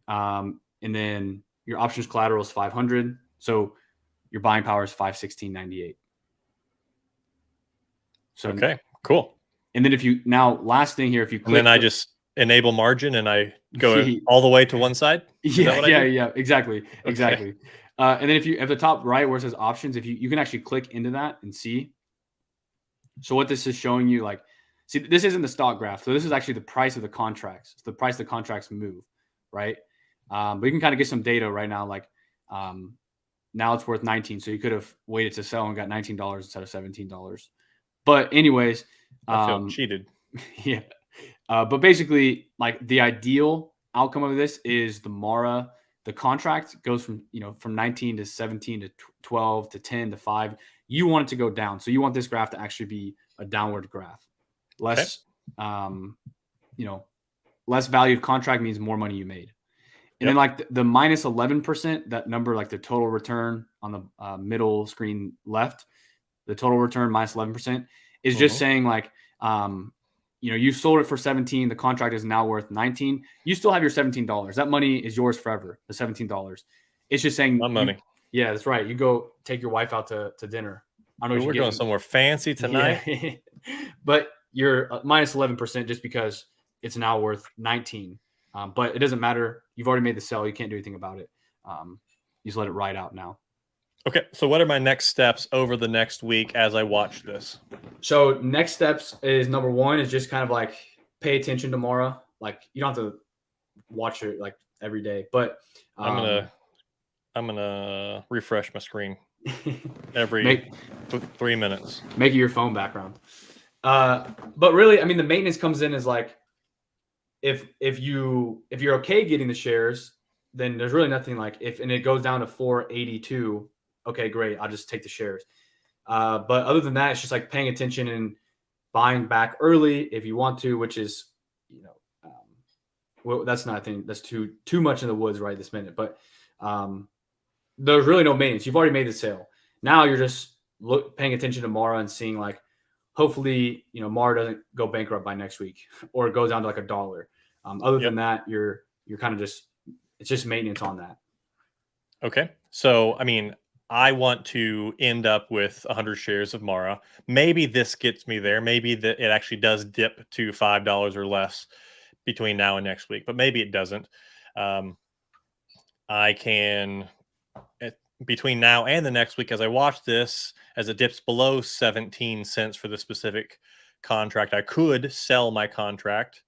and then your options collateral is 500. So your buying power is 516.98. So okay, cool. And then last thing here, if you click, and then I just enable margin and I go all the way to one side. Yeah, exactly. And then if you at the top right where it says options, if you can actually click into that and see. So what this is showing you, like, see, this isn't the stock graph. So this is actually the price of the contracts. It's the price the contracts move, right? But you can kind of get some data right now, like now it's worth 19. So you could have waited to sell and got $19 instead of $17. But anyways, I feel cheated. Yeah. But basically, like the ideal outcome of this is the contract goes from 19 to 17 to 12 to 10 to 5. You want it to go down. So you want this graph to actually be a downward graph. Less valued contract means more money you made. And then like the minus 11%, that number, like the total return on the middle screen left, the total return minus 11% is just saying like, you sold it for 17. The contract is now worth 19. You still have your $17. That money is yours forever. The $17. It's just saying money. Yeah, that's right. You go take your wife out to dinner. I know we're going somewhere fancy tonight. Yeah. But you're minus 11% just because it's now worth 19. But it doesn't matter. You've already made the sell. You can't do anything about it. You just let it ride out now. Okay, so what are my next steps over the next week as I watch this? So next steps is number one is just kind of like pay attention tomorrow. Like you don't have to watch it like every day, but I'm gonna refresh my screen every 3 minutes. Make it your phone background. But really, I mean, the maintenance comes in as like if you're okay getting the shares, then there's really nothing like and it goes down to 482. Okay, great. I'll just take the shares. But other than that, it's just like paying attention and buying back early if you want to, which is, well, that's not a thing. That's too much in the woods right this minute. But there's really no maintenance. You've already made the sale. Now you're just paying attention tomorrow and seeing like hopefully, Mara doesn't go bankrupt by next week or it goes down to like $1. Other than that, you're kind of it's just maintenance on that. Okay. So, I mean, I want to end up with 100 shares of Mara. Maybe this gets me there. Maybe that it actually does dip to $5 or less between now and next week, but maybe it doesn't. I can, between now and the next week, as I watch this, as it dips below 17 cents for the specific contract, I could sell my contract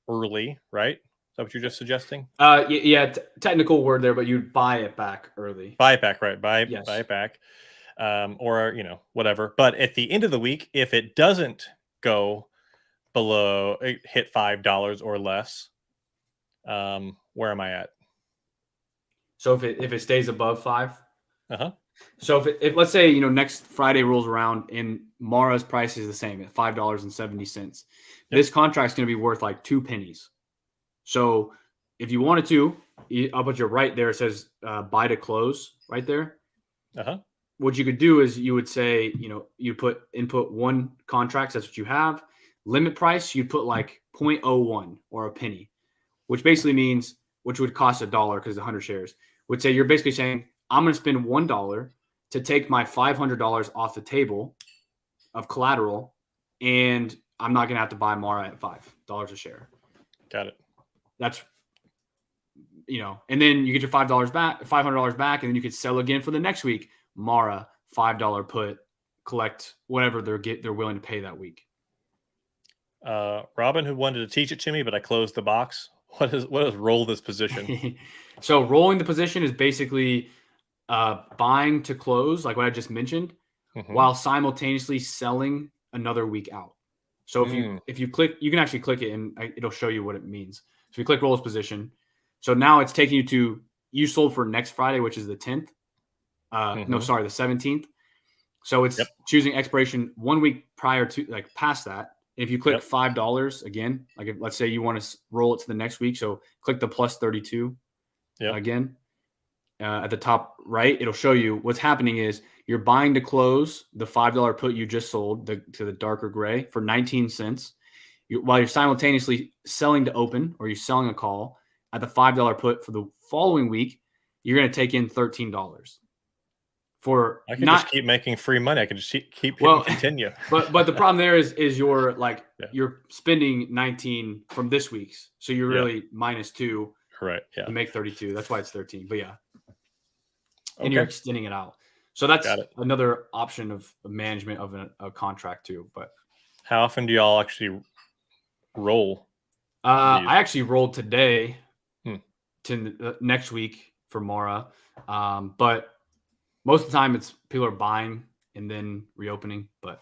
early, right? Is that what you're just suggesting? Yeah, technical word there, but you'd buy it back early. Buy it back, right? Buy Yes. it back. Or whatever. But at the end of the week, if it doesn't go below, hit $5 or less, where am I at? So if it stays above 5, So if let's say next Friday rolls around and Mara's price is the same at $5.70, this contract's going to be worth like 2 pennies. So if you wanted to, up at your right there, it says buy to close right there. What you could do is you would say, you put input 1 contracts. That's what you have. Limit price, you'd put like 0.01 or a penny, which basically means, which would cost $1 because 100 shares, would say you're basically saying, I'm going to spend $1 to take my $500 off the table of collateral, and I'm not going to have to buy Mara at $5 a share. Got it. That's, and then you get your $5 back, $500 back, and then you could sell again for the next week. Mara, $5 put, collect whatever they're willing to pay that week. Robin, who wanted to teach it to me, but I closed the box. What is roll this position? So rolling the position is basically buying to close, like what I just mentioned, while simultaneously selling another week out. So if you click, you can actually click it and it'll show you what it means. So you click roll this position. So now it's taking you sold for next Friday, which is the 10th. No, sorry, the 17th. So it's choosing expiration 1 week prior to, like, past that. If you click $5 again, like let's say you want to roll it to the next week, so click the plus 32 again. At the top right, it'll show you what's happening is you're buying to close the $5 put you just sold to the darker gray for 19 cents, while you're simultaneously selling to open, or you're selling a call at the $5 put for the following week. You're going to take in $13. I can just keep making free money. I can just keep hitting continue. But the problem there is you're you're spending 19 from this week's, so you're really minus 2, right? Yeah, to make 32. That's why it's 13. But and you're extending it out. So that's another option of management of a contract too. But how often do y'all actually roll? I actually rolled today to next week for Mara, but most of the time it's people are buying and then reopening. But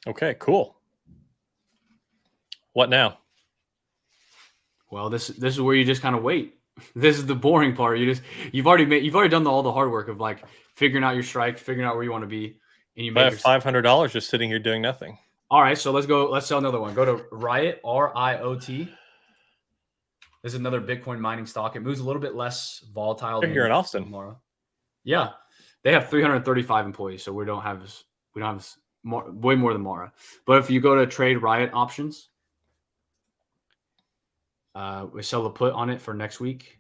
okay, cool. What now? Well, this is where you just kind of wait. This is the boring part. You've already done all the hard work of like figuring out your strike, figuring out where you want to be, and you make $500 just sitting here doing nothing. All right, so let's sell another one. Go to Riot, RIOT. This is another Bitcoin mining stock. It moves a little bit less volatile. They're here in Austin. Tomorrow. Yeah, they have 335 employees, so we don't have way more than Mara. But if you go to trade Riot options, we sell the put on it for next week.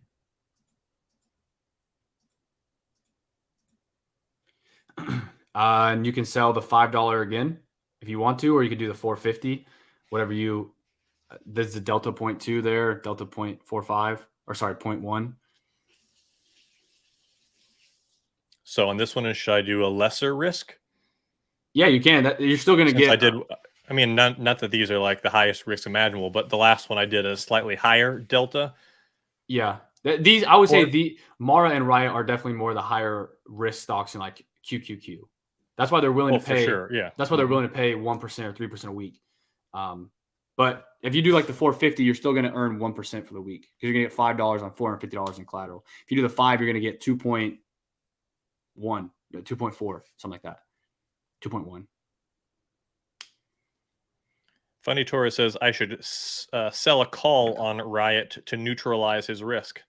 And you can sell the $5 again if you want to, or you could do the $4.50, whatever you. This is the Delta 0.2 there, Delta 0.45, or sorry, 0.1. So on this one, should I do a lesser risk? Yeah, you can. You're still going to get. I mean, not that these are like the highest risk imaginable, but the last one I did a slightly higher delta. Yeah, I would say the Mara and Riot are definitely more of the higher risk stocks in like QQQ. That's why they're willing to pay. For sure, yeah. That's why they're willing to pay 1% or 3% a week. But if you do like the 450, you're still going to earn 1% for the week because you're going to get $5 on $450 in collateral. If you do the 5, you're going to get 2.1, 2.4, something like that. 2.1. Funny Torres says I should sell a call on Riot to neutralize his risk.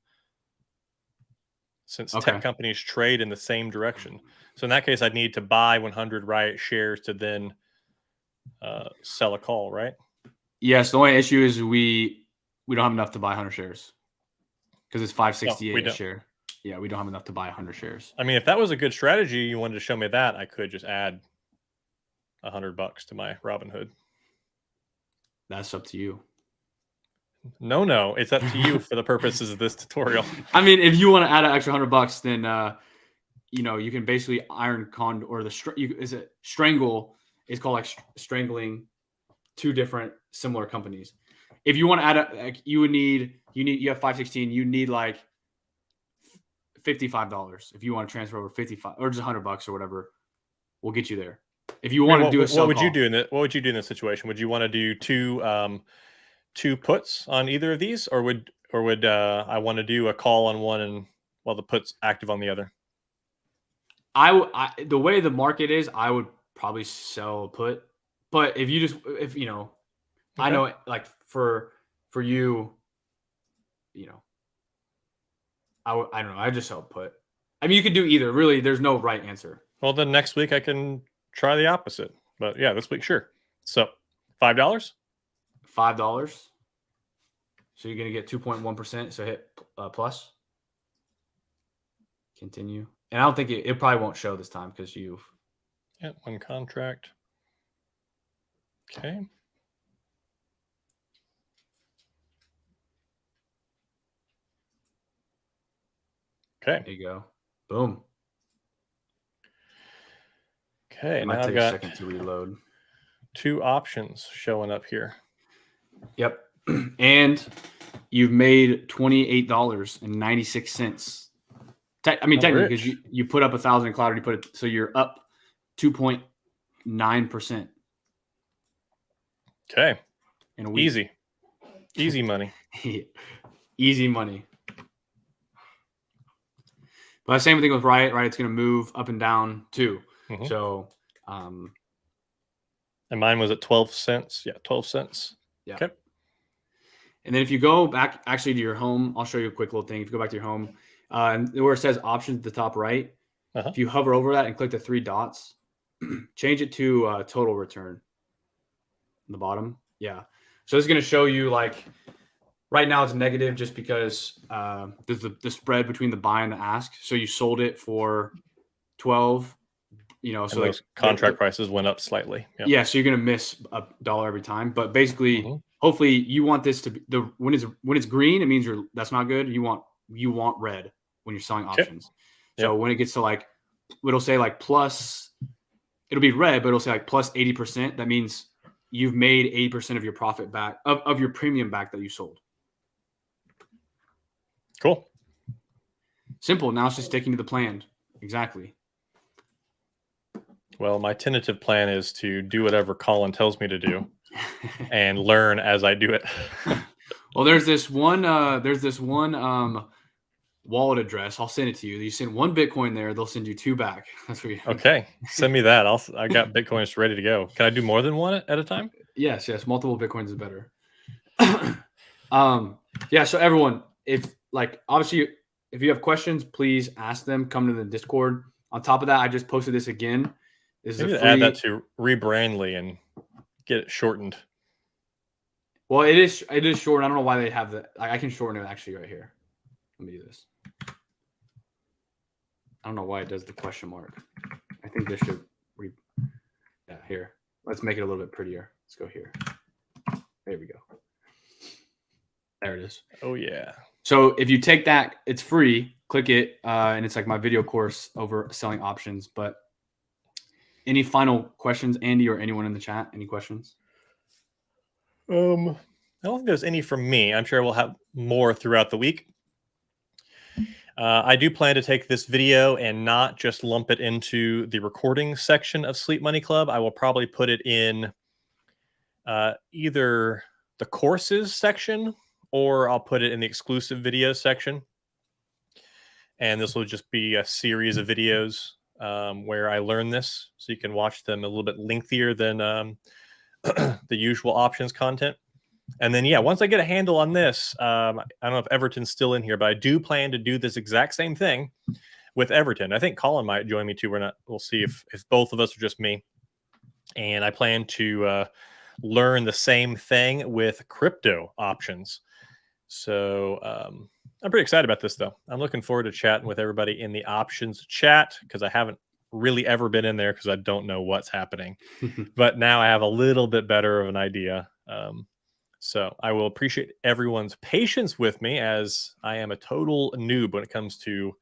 since tech companies trade in the same direction. So in that case, I'd need to buy 100 Riot shares to then sell a call, right? Yes. The only issue is we don't have enough to buy 100 shares because it's $5.68 a share. Yeah, we don't have enough to buy 100 shares. I mean, if that was a good strategy, you wanted to show me that, I could just add $100 to my Robinhood. That's up to you. No, it's up to you for the purposes of this tutorial. I mean, if you want to add an extra $100, then you can basically iron con or strangle is called like strangling two different similar companies. If you want to add you have 516, you need like $55 if you want to transfer over 55 or just $100 or whatever. We'll get you there. If you want to do a sell what would call, you do in that? What would you do in this situation? Would you want to do two puts on either of these, or would I want to do a call on one and while the put's active on the other? The way the market is, I would probably sell a put. But if I know like for you, I don't know. I just sell a put. I mean, you could do either. Really, there's no right answer. Well, then next week I can try the opposite. But yeah, this week, sure. So $5. $5. So you're gonna get 2.1%. So hit plus. Continue. And I don't think it probably won't show this time because you've one contract. Okay. Okay. There you go. Boom. Okay. It might take a second to reload. 2 options showing up here. Yep. And you've made $28.96. Technically, because you put up 1,000 in Cloud, so you're up 2.9%. Okay. In a week. Easy money. Easy money. But same thing with Riot. Riot's going to move up and down too. Mm-hmm. So, and mine was at 12 cents. Yeah, 12 cents. Yeah. Okay. And then if you go back actually to your home, I'll show you a quick little thing. If you go back to your home, and where it says options at the top right, if you hover over that and click the 3 dots, change it to total return on the bottom. Yeah. So it's going to show you like right now it's negative just because there's the spread between the buy and the ask. So you sold it for 12, so those contract prices went up slightly. Yep. Yeah. So you're going to miss $1 every time, but basically hopefully you want this to be when it's green, it means that's not good. You want red when you're selling options. So when it gets to like, it'll say like plus, it'll be red, but it'll say like plus 80%. That means you've made 80% of your profit back of your premium back that you sold. Cool. Simple. Now it's just sticking to the plan. Exactly. Well, my tentative plan is to do whatever Colin tells me to do and learn as I do it. Well, there's this one wallet address. I'll send it to you. You send 1 Bitcoin there, they'll send you 2 back. That's what Okay. Send me that. I got Bitcoins ready to go. Can I do more than one at a time? Yes. Multiple Bitcoins is better. Yeah. So everyone, if you have questions, please ask them. Come to the Discord. On top of that, I just posted this again. This is add that to Rebrandly and get it shortened. Well, it is short. I don't know why they have that. I can shorten it actually right here. Let me do this. I don't know why it does the question mark. I think this should here. Let's make it a little bit prettier. Let's go here. There we go. There it is. Oh yeah. So if you take that, it's free. Click it, and it's like my video course over selling options. But any final questions, Andy, or anyone in the chat? Any questions? I don't think there's any from me. I'm sure we'll have more throughout the week. I do plan to take this video and not just lump it into the recording section of Sleep Money Club. I will probably put it in either the courses section or I'll put it in the exclusive video section. And this will just be a series of videos where I learn this, so you can watch them a little bit lengthier than the usual options content. And then, yeah, once I get a handle on this, I don't know if Everton's still in here, but I do plan to do this exact same thing with Everton. I think Colin might join me too. We'll see if both of us are just me. And I plan to learn the same thing with crypto options. So I'm pretty excited about this, though. I'm looking forward to chatting with everybody in the options chat because I haven't really ever been in there because I don't know what's happening. But now I have a little bit better of an idea. So I will appreciate everyone's patience with me as I am a total noob when it comes to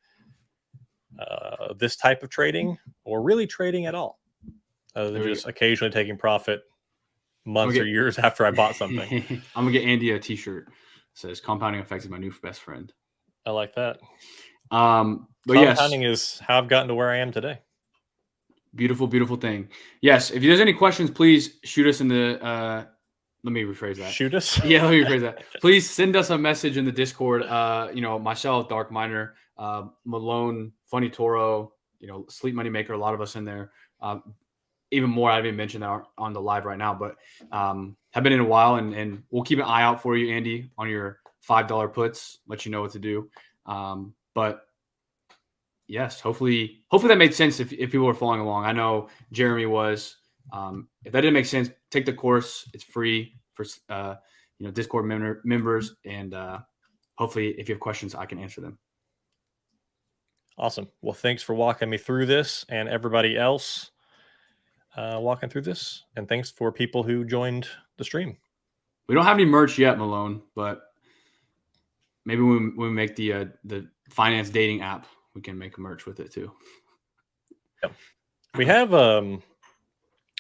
this type of trading or really trading at all, other than just occasionally taking profit months or years after I bought something. I'm going to get Andy a t-shirt. It says compounding effects is my new best friend. I like that. But compounding is how I've gotten to where I am today. Beautiful, beautiful thing. Yes. If there's any questions, please shoot us in the, let me rephrase that. Shoot us? Yeah, let me rephrase that. Please send us a message in the Discord. Myself, Dark Miner, Malone, Funny Toro, Sleep Money Maker, a lot of us in there. Even more, I haven't mentioned that on the live right now, but have been in a while, and we'll keep an eye out for you, Andy, on your $5 puts, let you know what to do. But yes, hopefully that made sense if people were following along. I know Jeremy was. If that didn't make sense, take the course. It's free for Discord members, and hopefully, if you have questions, I can answer them. Awesome. Well, thanks for walking me through this, and everybody else walking through this, and thanks for people who joined the stream. We don't have any merch yet, Malone, but maybe when we make the finance dating app, we can make a merch with it too. Yep. We have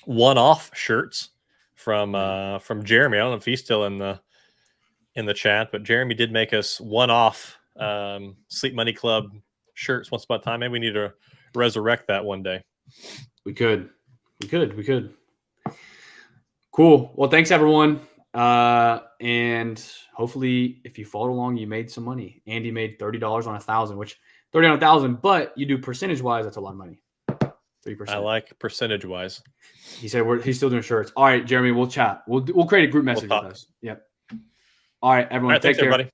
one-off shirts from Jeremy. I don't know if he's still in the chat, but Jeremy did make us one-off Sleep Money Club shirts once upon a time. Maybe we need to resurrect that one day. We could. Cool. Well, thanks everyone. And hopefully if you followed along, you made some money. Andy made $30 on 1,000, which 30 on 1,000, but you do percentage wise, that's a lot of money. 3%. I like percentage wise. He said he's still doing shirts. All right, Jeremy, we'll chat. We'll create a group message with us. Yep. All right, everyone. All right, thanks, everybody.